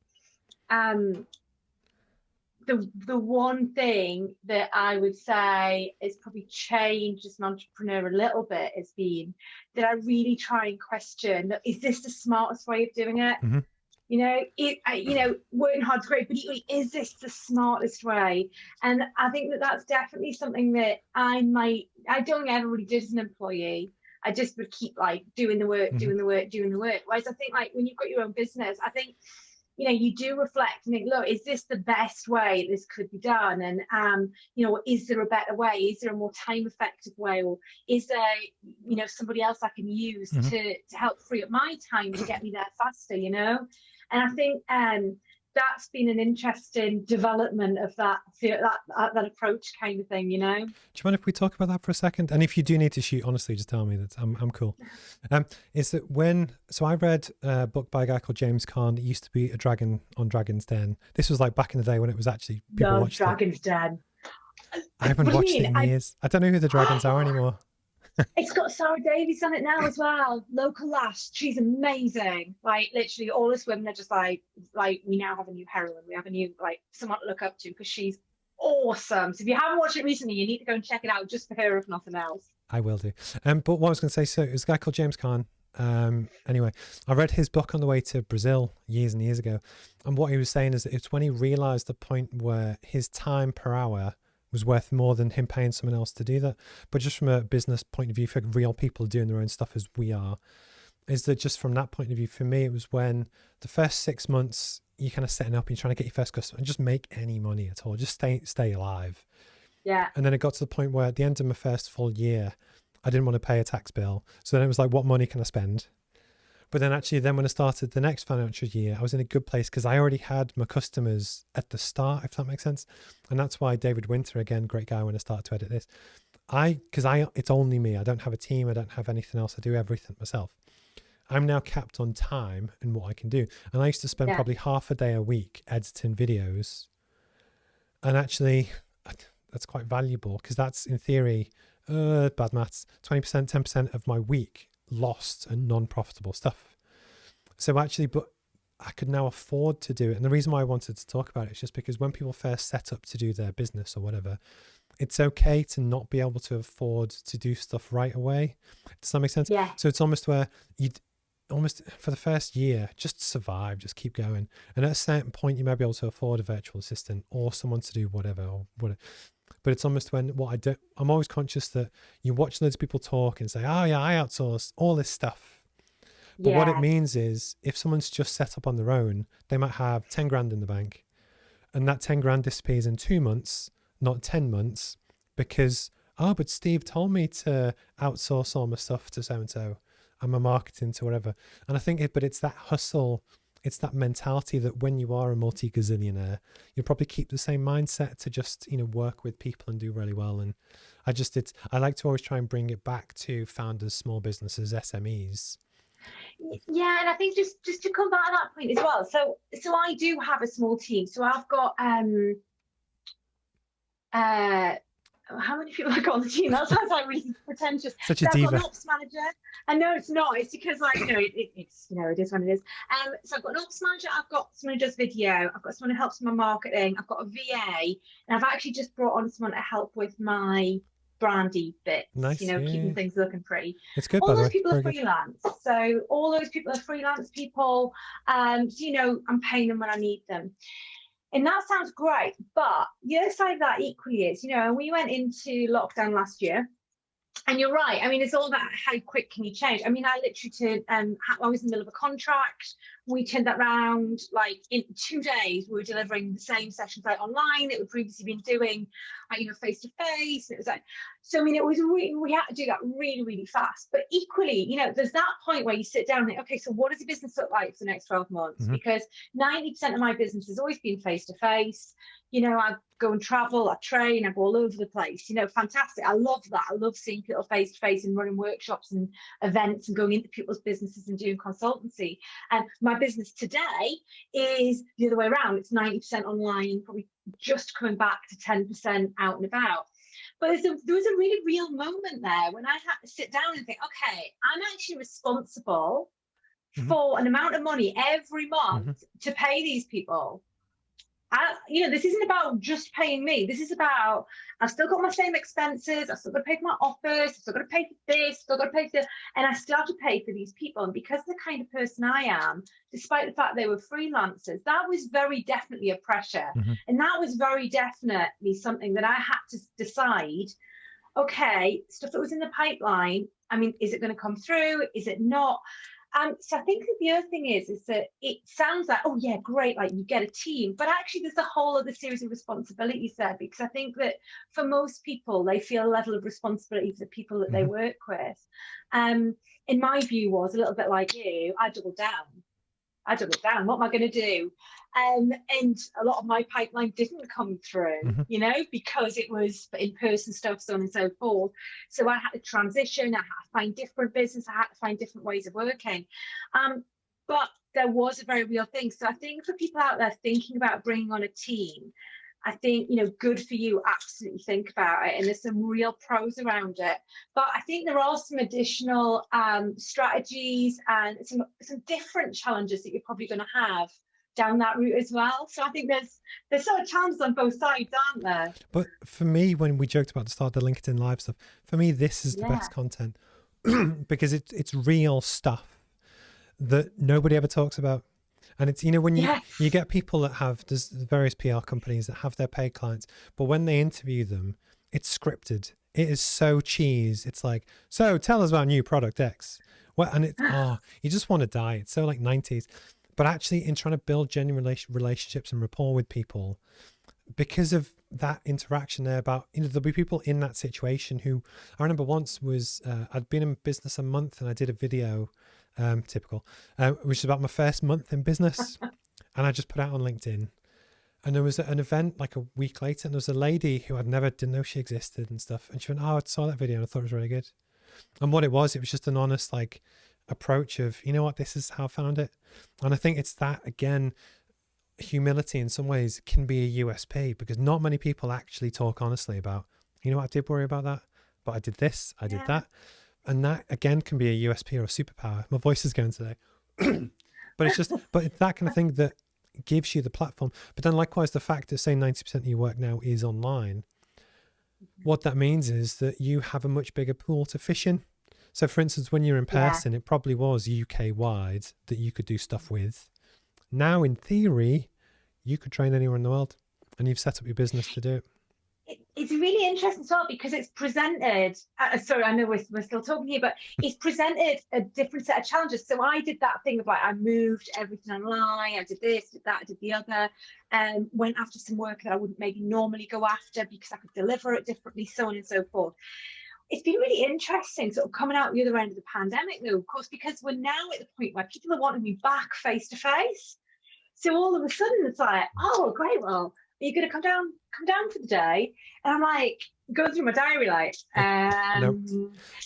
the one thing that I would say is probably changed as an entrepreneur a little bit has been that I really try and question, is this the smartest way of doing it? You know, working hard is great, but equally, is this the smartest way? And I think that that's definitely something that I don't think I ever really did as an employee. I just would keep like doing the work. Whereas I think like when you've got your own business, I think, you know, you do reflect and think, look, is this the best way this could be done? And, you know, is there a better way? Is there a more time effective way? Or is there, you know, somebody else I can use to help free up my time and get me there faster, you know? And I think that's been an interesting development of that approach kind of thing, you know. Do you mind if we talk about that for a second? And if you do need to shoot, honestly, just tell me. That I'm cool. Is that so I read a book by a guy called James Caan. It used to be a dragon on Dragon's Den. This was like back in the day when it was actually people watched Dragon's Den. I haven't watched it in years. I don't know who the dragons are anymore. It's got Sarah Davies on it now as well. Local lass, she's amazing. Like literally, all us women are just like we now have a new heroine. We have a new someone to look up to because she's awesome. So if you haven't watched it recently, you need to go and check it out just for her, if nothing else. I will do. But what I was going to say, so it was a guy called James Caan. Anyway, I read his book on the way to Brazil years and years ago, and what he was saying is that it's when he realised the point where his time per hour was worth more than him paying someone else to do that. But just from a business point of view, for real people doing their own stuff as we are, is that just from that point of view, for me, it was when the first 6 months you're kind of setting up and you're trying to get your first customer and just make any money at all, just stay alive. Yeah. And then it got to the point where at the end of my first full year, I didn't want to pay a tax bill. So then it was like, what money can I spend? But then actually, then when I started the next financial year, I was in a good place because I already had my customers at the start, if that makes sense. And that's why David Winter, again, great guy when I started to edit this, it's only me. I don't have a team. I don't have anything else. I do everything myself. I'm now capped on time and what I can do. And I used to spend probably half a day a week editing videos. And actually, that's quite valuable because that's in theory, bad maths, 20%, 10% of my week lost and non-profitable stuff. So actually, but I could now afford to do it. And the reason why I wanted to talk about it is just because when people first set up to do their business or whatever, it's okay to not be able to afford to do stuff right away. Does that make sense? Yeah. So it's almost where you'd almost for the first year, just survive, just keep going. And at a certain point, you might be able to afford a virtual assistant or someone to do whatever or whatever. But it's almost when I'm always conscious that you watch loads of people talk and say, oh yeah, I outsource all this stuff. But what it means is if someone's just set up on their own, they might have 10 grand in the bank and that 10 grand disappears in 2 months, not 10 months, because, but Steve told me to outsource all my stuff to so-and-so and my marketing to whatever. And I think it's that hustle. It's that mentality that when you are a multi-gazillionaire, you'll probably keep the same mindset to just, work with people and do really well. And I like to always try and bring it back to founders, small businesses, SMEs. Yeah, and I think just to come back to that point as well. So I do have a small team. So I've got how many people I've got on the team? That sounds like really pretentious. Such a diva. I've got an ops manager. And no, it's not. It's because it is what it is. So I've got an ops manager. I've got someone who does video. I've got someone who helps with my marketing. I've got a VA, and I've actually just brought on someone to help with my brandy bits. Nice, keeping things looking pretty. It's good. All those people are freelance. So all those people are freelance people. I'm paying them when I need them. And that sounds great, but the other side of that equally is, we went into lockdown last year, and you're right. I mean, it's all about how quick can you change. I mean, I literally I was in the middle of a contract. We turned that round in 2 days. We were delivering the same sessions online that we'd previously been doing, face to face. It was so. I mean, it was we had to do that really, really fast. But equally, there's that point where you sit down and think, okay, so what does the business look like for the next 12 months? Mm-hmm. Because 90% of my business has always been face to face. I go and travel, I train, I go all over the place. Fantastic. I love that. I love seeing people face to face and running workshops and events and going into people's businesses and doing consultancy. And my business today is the other way around. It's 90% online, probably just coming back to 10% out and about. But there was a really real moment there when I had to sit down and think, okay, I'm actually responsible for an amount of money every month to pay these people. This isn't about just paying me. This is about, I've still got my same expenses. I've still got to pay for my office. I've still got to pay for this. Still got to pay for this. And I still have to pay for these people. And because of the kind of person I am, despite the fact they were freelancers, that was very definitely a pressure. And that was very definitely something that I had to decide, okay, stuff that was in the pipeline, I mean, is it going to come through? Is it not? So I think that the other thing is that it sounds like, oh yeah, great, you get a team, but actually there's a whole other series of responsibilities there, because I think that for most people, they feel a level of responsibility for the people that they work with. In my view was a little bit like you, I doubled down. I don't look down. What am I going to do? And a lot of my pipeline didn't come through, you know, because it was in-person stuff, so on and so forth. So I had to transition. I had to find different business. I had to find different ways of working. But there was a very real thing. So I think for people out there thinking about bringing on a team, I think, you know, good for you, absolutely think about it. And there's some real pros around it. But I think there are some additional strategies and some different challenges that you're probably going to have down that route as well. So I think there's sort of challenges on both sides, aren't there? But for me, when we joked about the start of the LinkedIn Live stuff, for me, this is the best content because it's real stuff that nobody ever talks about. And it's, you know, when you get people that have, there's various PR companies that have their paid clients, but when they interview them, it's scripted. It is so cheese. It's like, so tell us about new product X. Well, and it's, you just want to die. It's so like 90s. But actually in trying to build genuine relationships and rapport with people, because of that interaction there about, you know, there'll be people in that situation who, I remember once was, I'd been in business a month and I did a video, typical, which is about my first month in business. And I just put out on LinkedIn. And there was an event like a week later and there was a lady who didn't know she existed and stuff. And she went, oh, I saw that video and I thought it was really good. And what it was just an honest, like, approach of, you know what, this is how I found it. And I think it's that, again, humility in some ways can be a USP because not many people actually talk honestly about, you know what, I did worry about that, but I did this, I did that. And that again can be a USP or a superpower. My voice is going today. But it's that kind of thing that gives you the platform. But then likewise, the fact that say 90% of your work now is online, what that means is that you have a much bigger pool to fish in. So for instance, when you're in person, it probably was UK wide that you could do stuff with. Now, in theory, you could train anywhere in the world and you've set up your business to do it. It's really interesting as well because it's presented, sorry, I know we're still talking here, but it's presented a different set of challenges. So I did that thing of like, I moved everything online, I did this, did that, I did the other, and went after some work that I wouldn't maybe normally go after because I could deliver it differently, so on and so forth. It's been really interesting sort of coming out the other end of the pandemic though, of course, because we're now at the point where people are wanting to be back face to face. So all of a sudden it's like, oh, great, well, are you going to come down for the day? And I'm like, going through my diary, like, no.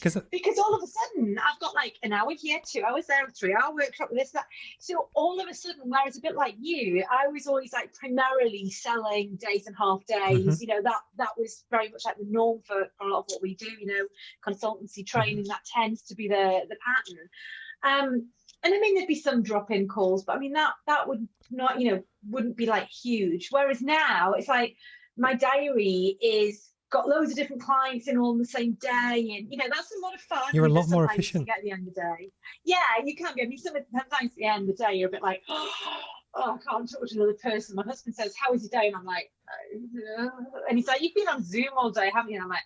Because all of a sudden I've got like an hour here, 2 hours there, a 3-hour workshop, this, that. So all of a sudden, whereas a bit like you, I was always like primarily selling days and half days, you know, that was very much like the norm for a lot of what we do, you know, consultancy training, that tends to be the pattern. And I mean, there'd be some drop-in calls, but I mean, that would not, you know, wouldn't be like huge. Whereas now it's like my diary is got loads of different clients in all on the same day. And, you know, that's a lot of fun. You're a lot more efficient. At the end of the day. Yeah, you can be. I mean, sometimes at the end of the day, you're a bit like, oh, I can't talk to another person. My husband says, how was your day? And I'm like, and he's like, you've been on Zoom all day, haven't you? And I'm like,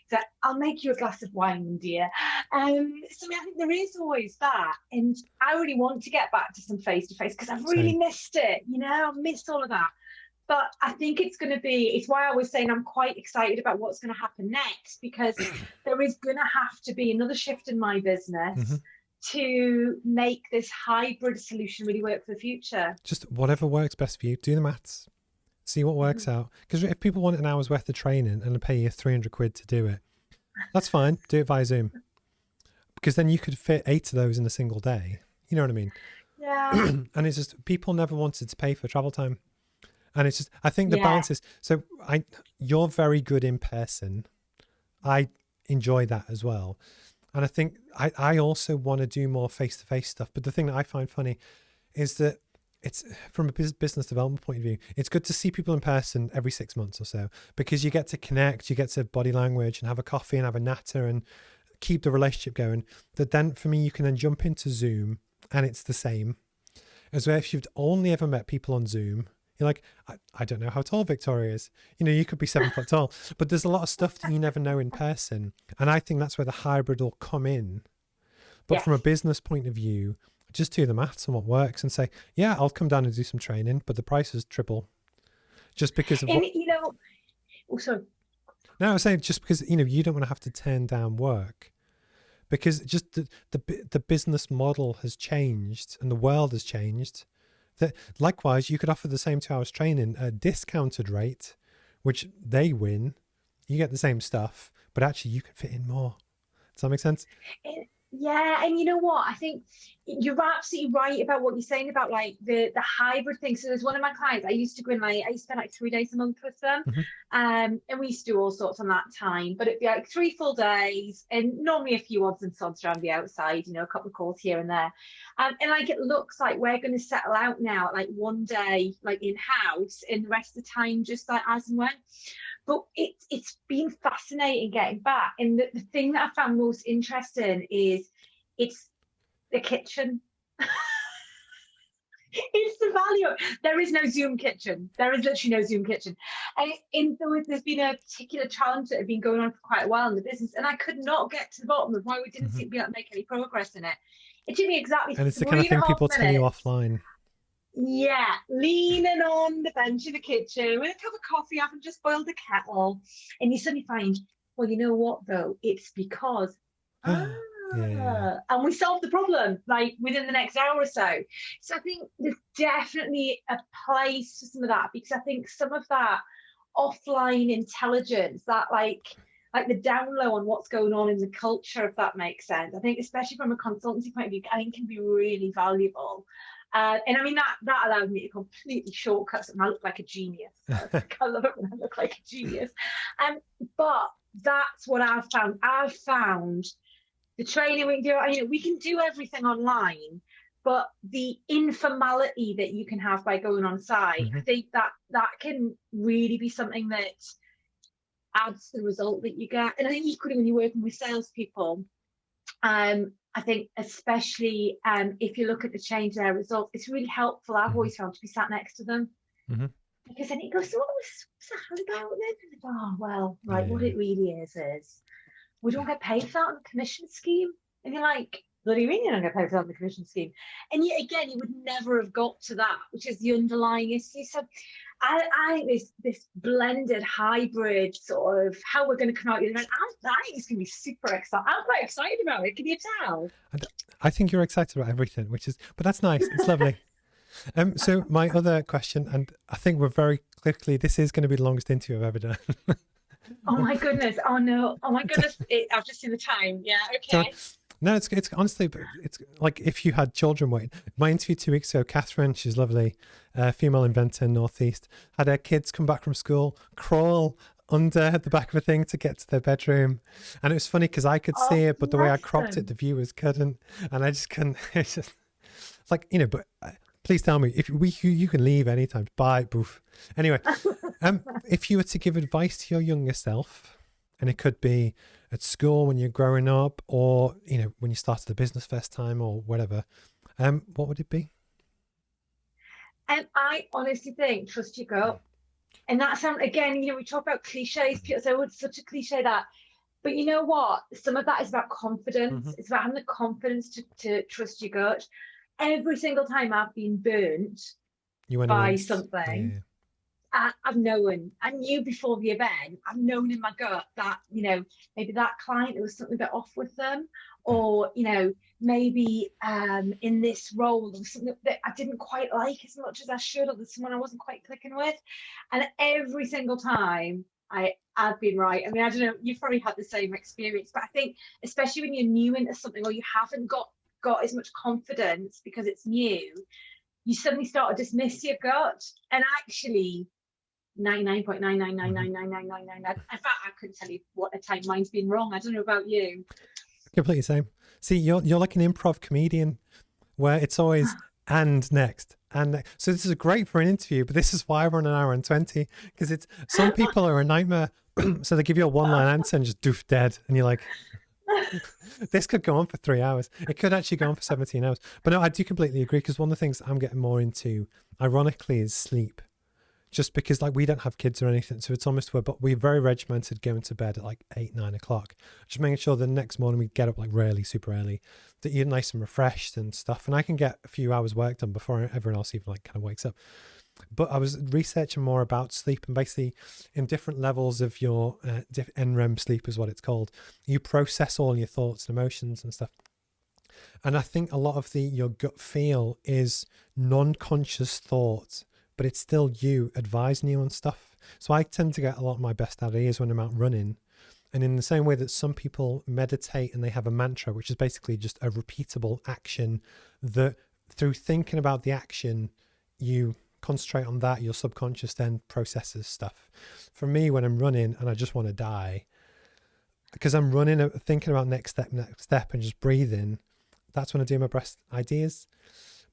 He's like, I'll make you a glass of wine, dear. So I mean, I think there is always that. And I really want to get back to some face-to-face because I've really missed it. You know, I've missed all of that. But I think it's why I was saying I'm quite excited about what's going to happen next, because there is going to have to be another shift in my business to make this hybrid solution really work for the future. Just whatever works best for you, do the maths, see what works out. Because if people want an hour's worth of training and they pay you 300 quid to do it, that's fine, do it via Zoom. Because then you could fit 8 of those in a single day. You know what I mean? Yeah. And it's just, people never wanted to pay for travel time. And it's just, I think the balance is, so you're very good in person. I enjoy that as well. And I think I also want to do more face-to-face stuff. But the thing that I find funny is that it's, from a business development point of view, it's good to see people in person every 6 months or so, because you get to connect, you get to body language and have a coffee and have a natter and keep the relationship going. But then for me, you can then jump into Zoom and it's the same as where if you've only ever met people on Zoom, you're like, I don't know how tall Victoria is. You know, you could be 7 foot tall, but there's a lot of stuff that you never know in person. And I think that's where the hybrid will come in. But from a business point of view, just do the maths on what works and say, yeah, I'll come down and do some training, but the price is triple. Just because of what... You know, also... No, I was saying just because, you know, you don't want to have to turn down work. because just the business model has changed and the world has changed. That likewise, you could offer the same 2 hours training at a discounted rate, which they win. You get the same stuff, but actually you can fit in more. Does that make sense? Yeah, and you know what? I think you're absolutely right about what you're saying about like the hybrid thing. So there's one of my clients, I used to go in like, I used to spend like 3 days a month with them. And we used to do all sorts on that time, but it'd be like 3 full days and normally a few odds and sods around the outside, you know, a couple of calls here and there. And like it looks like we're going to settle out now at like 1 day like in-house and the rest of the time just like as and when. But it's been fascinating getting back. And the thing that I found most interesting is it's the kitchen. It's the value of, there is no Zoom kitchen. There is literally no Zoom kitchen. And there's been a particular challenge that had been going on for quite a while in the business. And I could not get to the bottom of why we didn't seem to be able to make any progress in it. It took me exactly 3.5 minutes. And it's the kind of thing people tell you offline. Yeah, leaning on the bench in the kitchen with a cup of coffee, having just boiled the kettle, and you suddenly find, well, you know what though? It's because and we solved the problem like within the next hour or so. So I think there's definitely a place for some of that, because I think some of that offline intelligence, that like the down low on what's going on in the culture, if that makes sense, I think especially from a consultancy point of view, I think can be really valuable. And I mean, that allowed me to completely shortcut and I look like a genius. I love it when I look like a genius. But that's what I've found. I've found the training we can do, you know, we can do everything online, but the informality that you can have by going on site, I think that can really be something that adds to the result that you get. And I think equally when you're working with salespeople, I think especially if you look at the change in their results, it's really helpful, I've always found, to be sat next to them. Because then it goes, so what was that about then? Oh, well, right, what it really is we don't get paid for that on the commission scheme. And you're like, what do you mean you don't get paid for that on the commission scheme? And yet again, you would never have got to that, which is the underlying issue. So I think this blended hybrid sort of how we're going to come out the other end, I think it's going to be super exciting. I'm quite excited about it. Can you tell? I think you're excited about everything, but that's nice. It's lovely. So my other question, and I think we're very quickly, this is going to be the longest interview I've ever done. Oh my goodness. Oh no. Oh my goodness. I've just seen the time. Yeah. Okay. No, it's honestly, it's like if you had children waiting. My interview 2 weeks ago, Catherine, she's lovely, female inventor in Northeast, had her kids come back from school, crawl under the back of a thing to get to their bedroom. And it was funny because I could see it, but the way I cropped it, the viewers couldn't. And I just couldn't. It's like, you know, but please tell me, if you can leave anytime. Bye, boof. Anyway, if you were to give advice to your younger self, and it could be at school when you're growing up, or, you know, when you started the business first time or whatever, what would it be? And I honestly think trust your gut. And that sounds, again, you know, we talk about cliches. People say, oh, it's such a cliche that. But you know what? Some of that is about confidence. It's about having the confidence to trust your gut. Every single time I've been burnt by something, I've known, I knew before the event, I've known in my gut that, you know, maybe that client, there was something a bit off with them, or, you know, maybe in this role, there was something that I didn't quite like as much as I should, or there's someone I wasn't quite clicking with. And every single time I've been right. I mean, I don't know, you've probably had the same experience, but I think especially when you're new into something, or you haven't got as much confidence because it's new, you suddenly start to dismiss your gut. And actually 99.9999999. In fact, I couldn't tell you what a time mine's been wrong. I don't know about you. Completely same. See, you're like an improv comedian where it's always and next. So this is great for an interview, but this is why we're on 1 hour and 20, because it's, some people are a nightmare. So they give you a one-line answer and just doof dead, and you're like, this could go on for 3 hours. It could actually go on for 17 hours. But no, I do completely agree, because one of the things I'm getting more into, ironically, is sleep. Just because, like, we don't have kids or anything, so it's almost but we're very regimented going to bed at like 8-9 o'clock, just making sure the next morning we get up like really super early, that you're nice and refreshed and stuff, and I can get a few hours work done before everyone else even like kind of wakes up. But I was researching more about sleep, and basically in different levels of your NREM sleep is what it's called. You process all your thoughts and emotions and stuff. And I think a lot of your gut feel is non-conscious thought, but it's still you advising you on stuff. So I tend to get a lot of my best ideas when I'm out running. And in the same way that some people meditate and they have a mantra, which is basically just a repeatable action, that through thinking about the action, you concentrate on that, your subconscious then processes stuff. For me, when I'm running and I just want to die, because I'm running, thinking about next step and just breathing, that's when I do my best ideas.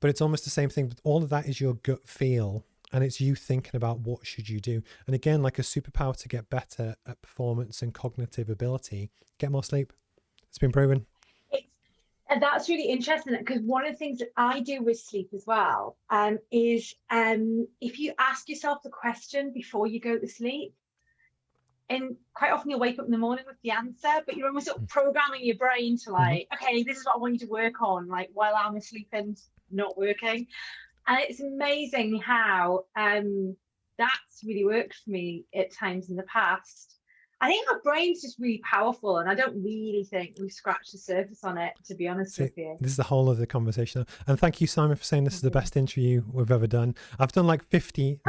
But it's almost the same thing. But all of that is your gut feel, and it's you thinking about what should you do. And again, like a superpower to get better at performance and cognitive ability, get more sleep. It's been proven. And that's really interesting, because one of the things that I do with sleep as well is if you ask yourself the question before you go to sleep, and quite often you'll wake up in the morning with the answer, but you're almost sort of programming your brain to like, okay, this is what I want you to work on, like while I'm asleep and not working. And it's amazing how that's really worked for me at times in the past. I think our brain's just really powerful, and I don't really think we've scratched the surface on it, to be honest with you. This is the whole of the conversation. And thank you, Simon, for saying this is the best interview we've ever done. I've done like 50,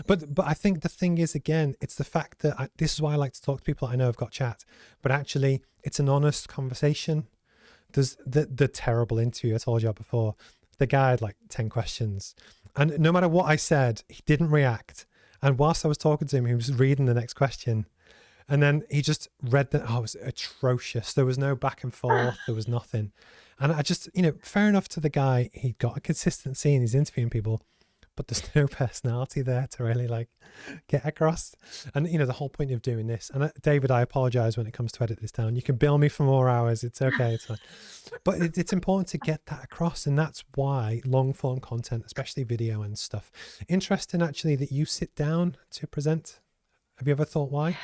but I think the thing is, again, it's the fact that this is why I like to talk to people I know have got chat, but actually it's an honest conversation. There's the terrible interview I told you about before. The guy had like 10 questions, and no matter what I said, he didn't react. And whilst I was talking to him, he was reading the next question. And then he just read that. Oh, it was atrocious. There was no back and forth. There was nothing. And I just, fair enough to the guy. He got a consistency and he's interviewing people, but there's no personality there to really like get across. And, the whole point of doing this, and David, I apologize when it comes to edit this down. You can bill me for more hours. It's okay. It's fine. But it's important to get that across. And that's why long form content, especially video and stuff. Interesting, actually, that you sit down to present. Have you ever thought why?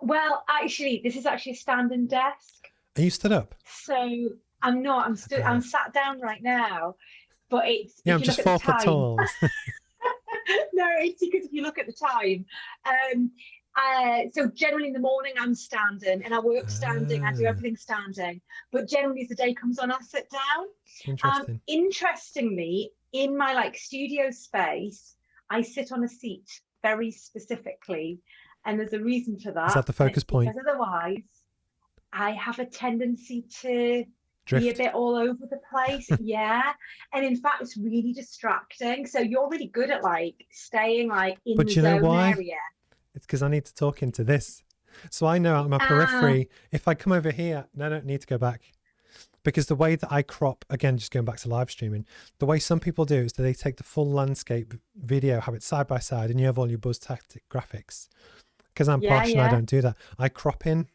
Well, actually, this is actually a standing desk. Are you stood up? So I'm not. I'm sat down right now. But it's I'm just 4 foot tall. No, it's because if you look at the time. So generally in the morning I'm standing, and I work standing. I do everything standing. But generally, as the day comes on, I sit down. Interesting. Interestingly, in my like studio space, I sit on a seat very specifically. And there's a reason for that. Is that the focus point? Because otherwise, I have a tendency to drift, be a bit all over the place. Yeah. And in fact, it's really distracting. So you're really good at like staying like in the zone area. It's because I need to talk into this. So I know out of my periphery, if I come over here, I don't need to go back. Because the way that I crop, again, just going back to live streaming, the way some people do is that they take the full landscape video, have it side by side, and you have all your Buzztastic graphics. Because I'm posh and I don't do that. I crop in.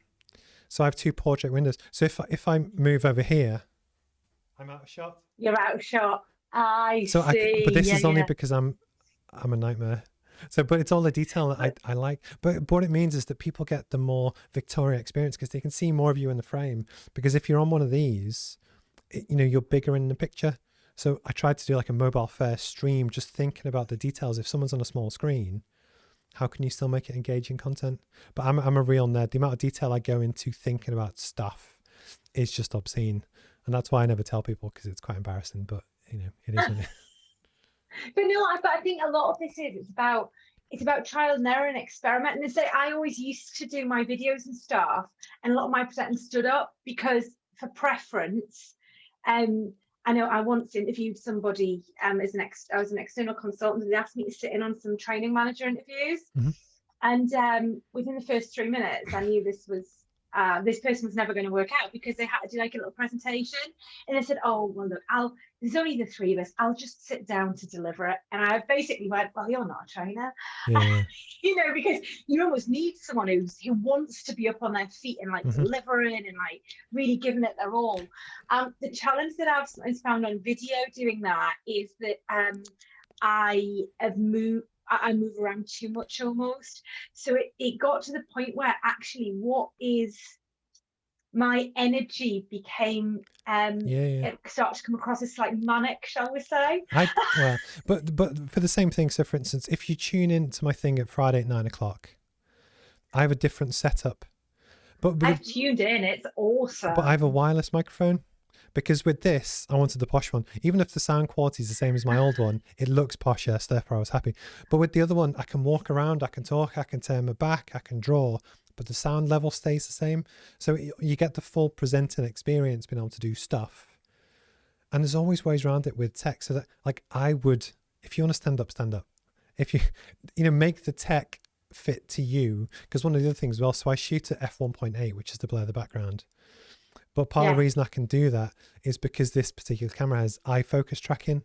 So I have 2 portrait windows. So if I move over here, I'm out of shot. You're out of shot. I see. But this is only because I'm a nightmare. So, but it's all the detail that I like. But what it means is that people get the more Victoria experience because they can see more of you in the frame. Because if you're on one of these, you're bigger in the picture. So I tried to do like a mobile first stream, just thinking about the details. If someone's on a small screen, how can you still make it engaging content? But I'm a real nerd. The amount of detail I go into thinking about stuff is just obscene. And that's why I never tell people, because it's quite embarrassing, but it is what it is. But no, I think a lot of this it's about trial and error and experiment. And I always used to do my videos and stuff, and a lot of my presenting stood up because for preference. I know I once interviewed somebody I was an external consultant, and they asked me to sit in on some training manager interviews. And within the first 3 minutes, I knew this person was never going to work out, because they had to do like a little presentation. And I said, oh, well, look, there's only the 3 of us. I'll just sit down to deliver it. And I basically went, well, you're not a trainer. Yeah. Because you almost need someone who wants to be up on their feet and like delivering and like really giving it their all. The challenge that I've found on video doing that is that I move around too much almost. So it got to the point where actually what is my energy became Yeah. it started to come across as like manic, shall we say. Well, but for the same thing. So for instance, if you tune into my thing at Friday at 9 o'clock, I have a different setup. I've tuned in, it's But I have a awesome. wireless microphone. Because with this, I wanted the posh one. Even if the sound quality is the same as my old one, it looks posher, so therefore I was happy. But with the other one, I can walk around, I can talk, I can turn my back, I can draw, but the sound level stays the same. So you get the full presenting experience being able to do stuff. And there's always ways around it with tech. So that, like, I would, if you want to stand up, stand up. If you, make the tech fit to you. Because one of the other things as well, so I shoot at f1.8, which is to blur the background. But part of the Yeah, reason I can do that is because this particular camera has eye focus tracking.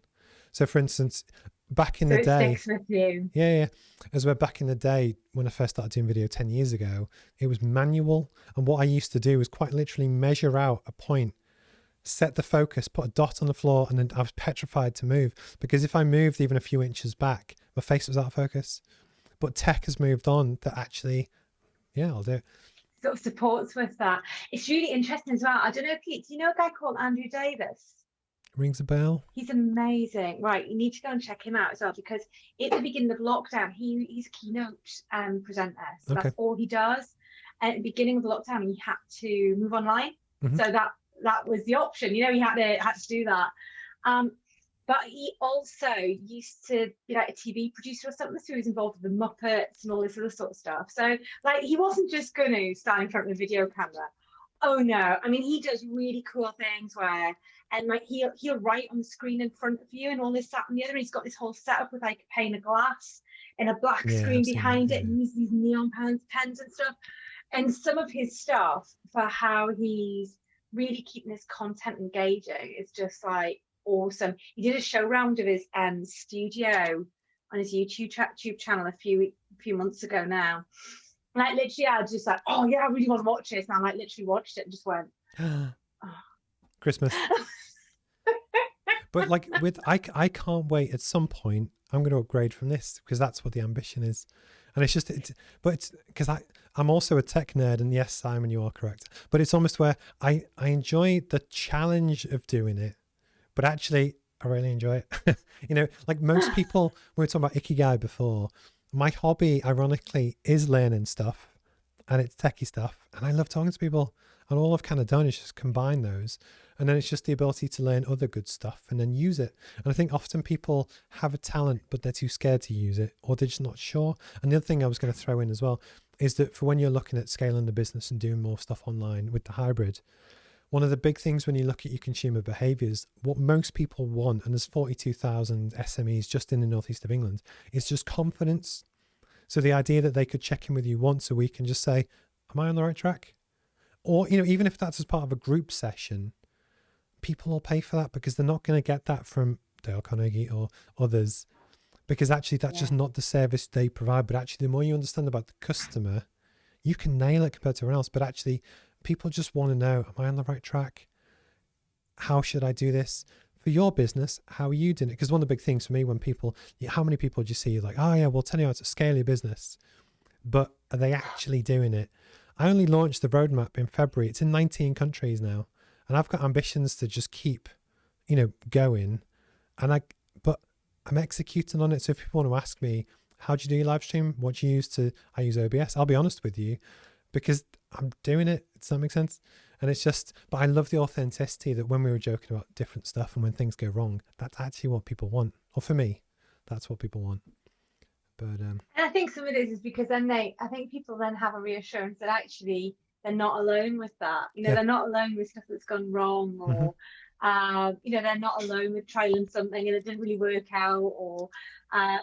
So for instance, back in so the it day, sticks with you. yeah, as we're back in the day when I first started doing video 10 years ago, it was manual. And what I used to do was quite literally measure out a point, set the focus, put a dot on the floor, and then I was petrified to move, because if I moved even a few inches back, my face was out of focus. But tech has moved on that actually, yeah, I'll do it. Sort of supports with that. It's really interesting as well. I don't know if do you know a guy called Andrew Davis? Rings a bell. He's amazing. Right, you need to go and check him out as well, because at the beginning of lockdown, he's a keynote presenter. So Okay. that's all he does. And at the beginning of the lockdown, he had to move online. Mm-hmm. So that was the option. He had to do that. But he also used to be like a TV producer or something, so he was involved with the Muppets and all this other sort of stuff. So like he wasn't just going to stand in front of a video camera. Oh no, I mean he does really cool things where and like he'll write on the screen in front of you and all this that and the other. And he's got this whole setup with like a pane of glass and a black Yeah, screen I've seen that. behind Yeah. it, and these neon pens and stuff. And some of his stuff for how he's really keeping his content engaging is just like awesome. He did a show round of his studio on his YouTube channel a few months ago now. Like literally, I was just like, oh yeah, I really want to watch this. And I like literally watched it and just went, oh. Christmas. But like I can't wait. At some point, I'm going to upgrade from this, because that's what the ambition is. And it's just, but it's because I'm also a tech nerd, and yes, Simon, you are correct. But it's almost where I enjoy the challenge of doing it, but actually I really enjoy it. Like most people, we were talking about Ikigai before. My hobby, ironically, is learning stuff, and it's techie stuff, and I love talking to people. And all I've kind of done is just combine those. And then it's just the ability to learn other good stuff and then use it. And I think often people have a talent, but they're too scared to use it, or they're just not sure. And the other thing I was going to throw in as well is that for when you're looking at scaling the business and doing more stuff online with the hybrid, one of the big things when you look at your consumer behaviors, what most people want, and there's 42,000 SMEs just in the northeast of England, is just confidence. So the idea that they could check in with you once a week and just say, am I on the right track? Or, even if that's as part of a group session, people will pay for that, because they're not going to get that from Dale Carnegie or others, because actually that's just not the service they provide. But actually, the more you understand about the customer, you can nail it compared to everyone else. But actually, people just want to know, am I on the right track? How should I do this? For your business, how are you doing it? Because one of the big things for me, when people, how many people do you see like, oh yeah, we'll tell you how to scale your business, but are they actually doing it? I only launched the roadmap in February. It's in 19 countries now. And I've got ambitions to just keep, going. But I'm executing on it. So if people want to ask me, how do you do your live stream? What do you use I use OBS. I'll be honest with you, because I'm doing it. Does that make sense? And it's just, but I love the authenticity that when we were joking about different stuff and when things go wrong, that's actually what people want. Or for me, that's what people want. But And I think some of it is because then I think people then have a reassurance that actually they're not alone with that. They're not alone with stuff that's gone wrong, or they're not alone with trialing something and it didn't really work out, or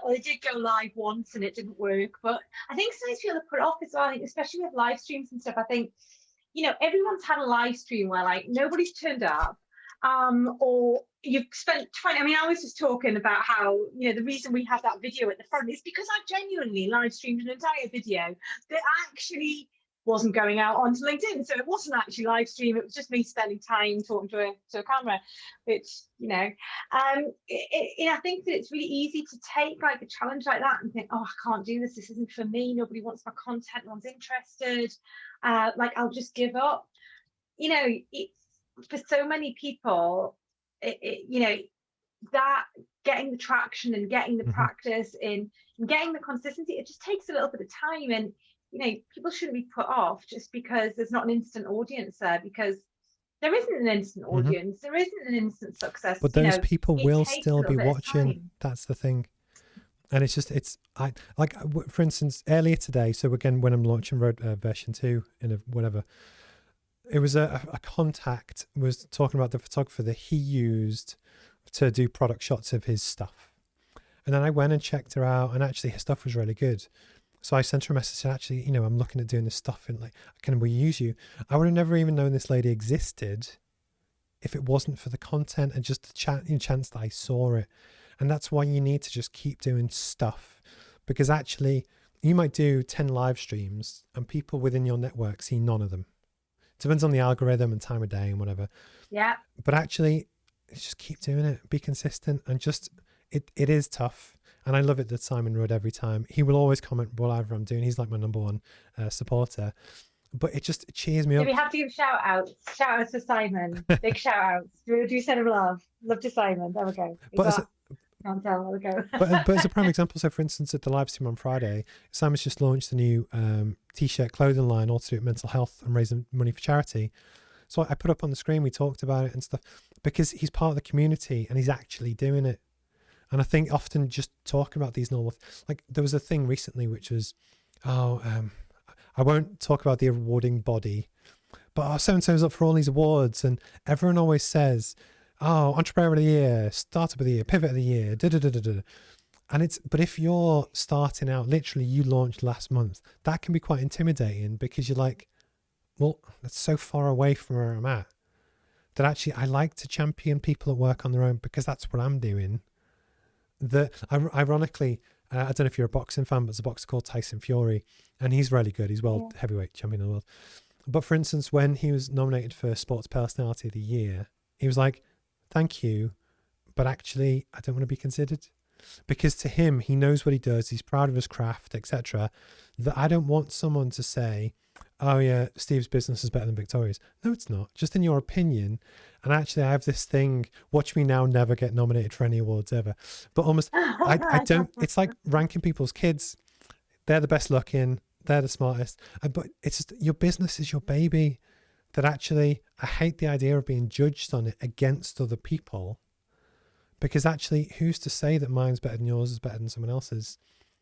they did go live once and it didn't work. But I think sometimes people put it off as well. I think especially with live streams and stuff. I think everyone's had a live stream where like nobody's turned up. Or you've spent 20, I was just talking about how, the reason we have that video at the front is because I genuinely live streamed an entire video that actually wasn't going out onto LinkedIn. So it wasn't actually live stream. It was just me spending time talking to a camera, which, I think that it's really easy to take like a challenge like that and think, oh, I can't do this. This isn't for me. Nobody wants my content. No one's interested. I'll just give up. you know, for so many people, you know, that getting the traction and getting the practice in and getting the consistency, it just takes a little bit of time. And, you know, people shouldn't be put off just because there's not an instant audience there, because there isn't an instant audience. There isn't an instant success. But those people will still be watching. That's the thing. And it's just, I like, for instance, earlier today, so again, when I'm launching version 2 in a whatever, it was a contact was talking about the photographer that he used to do product shots of his stuff. And then I went and checked her out, and actually her stuff was really good. So I sent her a message, and actually, you know, I'm looking at doing this stuff, and like, can we use you? I would have never even known this lady existed if it wasn't for the content and just the chance that I saw it. And that's why you need to just keep doing stuff, because actually you might do 10 live streams and people within your network see none of them. It depends on the algorithm and time of day and whatever. Yeah. But actually, just keep doing it. Be consistent, and just it is tough. And I love it that Simon Rudd, every time he will always comment whatever I'm doing. He's like my number one supporter. But it just cheers me up. Do we have to give shout outs? Shout outs to Simon. Big shout outs. Do send him love. Love to Simon. There we go. Can't tell. There we go. but as a prime example, so for instance, at the live stream on Friday, Simon's just launched a new t-shirt clothing line all to do with mental health and raising money for charity. So I put up on the screen, we talked about it and stuff, because he's part of the community and he's actually doing it. And I think often just talking about these normal, like there was a thing recently which was, I won't talk about the awarding body, but so-and-so's up for all these awards, and everyone always says, oh, entrepreneur of the year, startup of the year, pivot of the year, and but if you're starting out, literally you launched last month, that can be quite intimidating, because you're like, well, that's so far away from where I'm at, that actually I like to champion people at work on their own, because that's what I'm doing. Ironically, I don't know if you're a boxing fan, but there's a boxer called Tyson Fury, and he's really good. He's world heavyweight champion of the world. But for instance, when he was nominated for Sports Personality of the Year, he was like, thank you, but actually I don't want to be considered. Because to him, he knows what he does, he's proud of his craft, etc. That I don't want someone to say, oh yeah, Steve's business is better than Victoria's. No, it's not. Just in your opinion. And actually, I have this thing, watch me now never get nominated for any awards ever. But almost, I don't, it's like ranking people's kids. They're the best looking, they're the smartest. But it's just, your business is your baby. That actually, I hate the idea of being judged on it against other people. Because actually, who's to say that mine's better than yours is better than someone else's?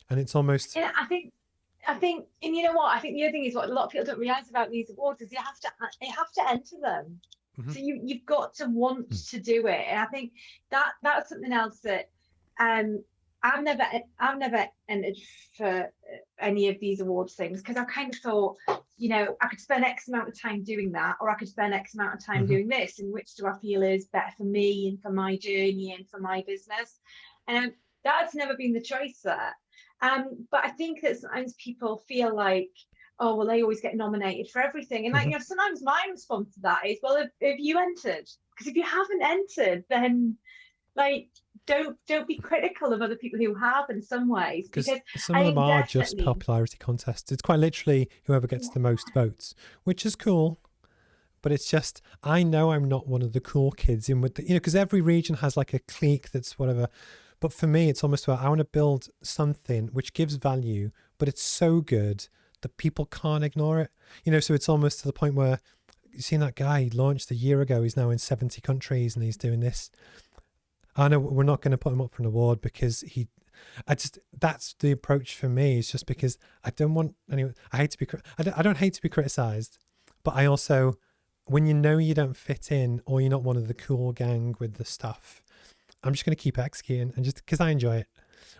And it's almost... Yeah, I think, and you know what? I think the other thing is what a lot of people don't realize about these awards is you have to enter them. Mm-hmm. So you've got to want to do it. And I think that's something else that I've never entered for any of these awards things, because I kind of thought, you know, I could spend X amount of time doing that, or I could spend X amount of time doing this, and which do I feel is better for me and for my journey and for my business? And that's never been the choice there. But I think that sometimes people feel like, oh, well, they always get nominated for everything. And like, you know, sometimes my response to that is, well, if you entered, because if you haven't entered, then like, don't be critical of other people who have in some ways, because some of them are just popularity contests. It's quite literally whoever gets the most votes, which is cool. But it's just, I know I'm not one of the cool kids in with the, you know, because every region has like a clique that's whatever. But for me, it's almost about, I want to build something which gives value, but it's so good that people can't ignore it. You know, so it's almost to the point where you've seen that guy, he launched a year ago, he's now in 70 countries and he's doing this. I know we're not going to put him up for an award because that's the approach for me. It's just because I don't want anyone, I don't hate to be criticized, but I also, when you know you don't fit in or you're not one of the cool gang with the stuff, I'm just going to keep executing, and just because I enjoy it.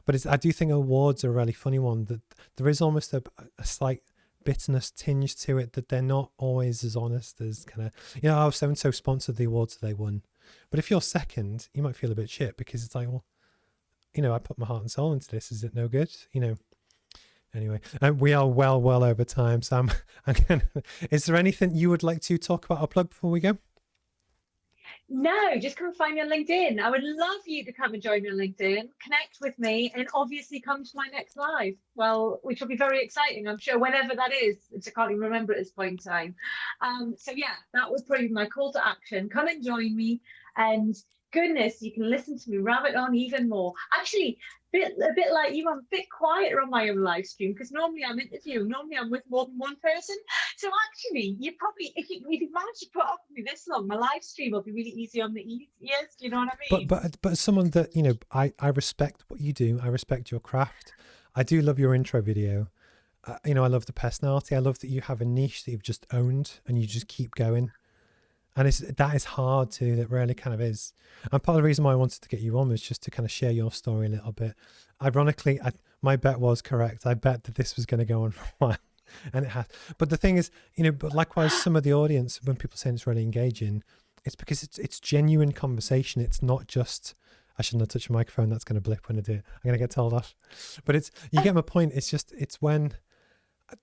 But I do think awards are a really funny one, that there is almost a slight bitterness tinge to it, that they're not always as honest as kind of, you know, so-and-so sponsored the awards that they won. But if you're second, you might feel a bit shit, because it's like, well, you know, I put my heart and soul into this. Is it no good? You know, anyway, we are well over time. So is there anything you would like to talk about or plug before we go? No, just come and find me on LinkedIn. I would love you to come and join me on LinkedIn, connect with me, and obviously come to my next live. Well, which will be very exciting, I'm sure, whenever that is. Which I can't even remember at this point in time. So yeah, that was probably my call to action. Come and join me, and goodness, you can listen to me rabbit on even more. Actually, a bit like you, I'm a bit quieter on my own live stream because normally I'm interviewing, normally I'm with more than one person. So actually, you probably, if you manage to put up with me this long, my live stream will be really easy on the ears. Do you know what I mean? But as someone that, you know, I respect what you do. I respect your craft. I do love your intro video. You know, I love the personality. I love that you have a niche that you've just owned and you just keep going. And that is hard to do. That rarely kind of is. And part of the reason why I wanted to get you on was just to kind of share your story a little bit. Ironically, my bet was correct. I bet that this was going to go on for a while, and it has. But the thing is, you know, but likewise, some of the audience, when people say it's really engaging, it's because it's genuine conversation. It's not just, I shouldn't have touched the microphone. That's going to blip when I do it. I'm going to get told off. But you get my point. It's when,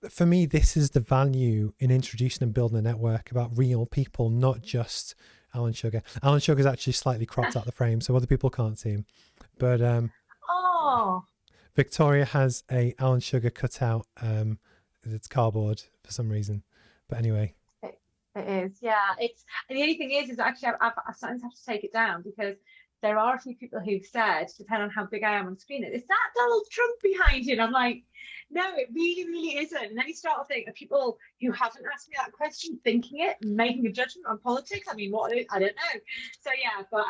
for me, this is the value in introducing and building a network about real people, not just Alan Sugar. Alan Sugar's actually slightly cropped out the frame, so other people can't see him. But Oh, Victoria has a Alan Sugar cutout. It's cardboard for some reason. But anyway. it is. Yeah, and the only thing is actually I sometimes have to take it down because there are a few people who've said, depending on how big I am on screen, is that Donald Trump behind you? And I'm like, no, it really, really isn't. And then you start to think of people who haven't asked me that question, thinking it, making a judgment on politics. I mean, what? I don't know. So yeah, but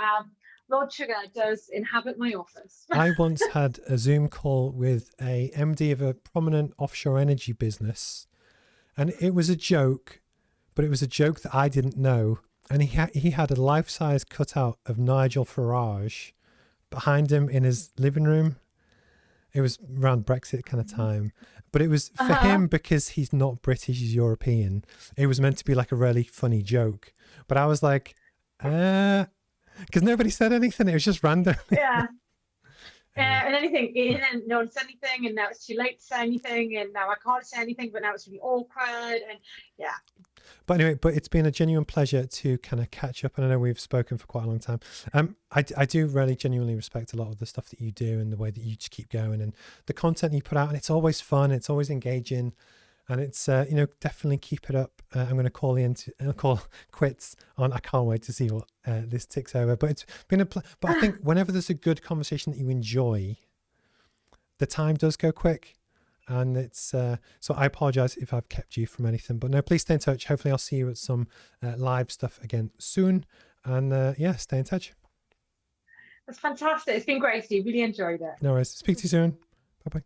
Lord Sugar does inhabit my office. I once had a Zoom call with a MD of a prominent offshore energy business, and it was a joke, but it was a joke that I didn't know. And he had a life-size cutout of Nigel Farage behind him in his living room. It was around Brexit kind of time. But it was for him, because he's not British, he's European. It was meant to be like a really funny joke. But I was like, because nobody said anything. It was just random. Yeah. And then no one said anything, and now it's too late to say anything, and now I can't say anything, but now it's really awkward, and yeah. But anyway, it's been a genuine pleasure to kind of catch up, and I know we've spoken for quite a long time. I do really genuinely respect a lot of the stuff that you do and the way that you just keep going and the content you put out, and it's always fun, it's always engaging, and it's you know, definitely keep it up. I'm going to call quits on. I can't wait to see what this ticks over. But it's been but I think whenever there's a good conversation that you enjoy, the time does go quick. And it's so I apologize if I've kept you from anything, but no, please stay in touch. Hopefully I'll see you at some live stuff again soon. And yeah, stay in touch. That's fantastic. It's been great, Steve. Really enjoyed it. No worries. Speak to you soon. Bye bye.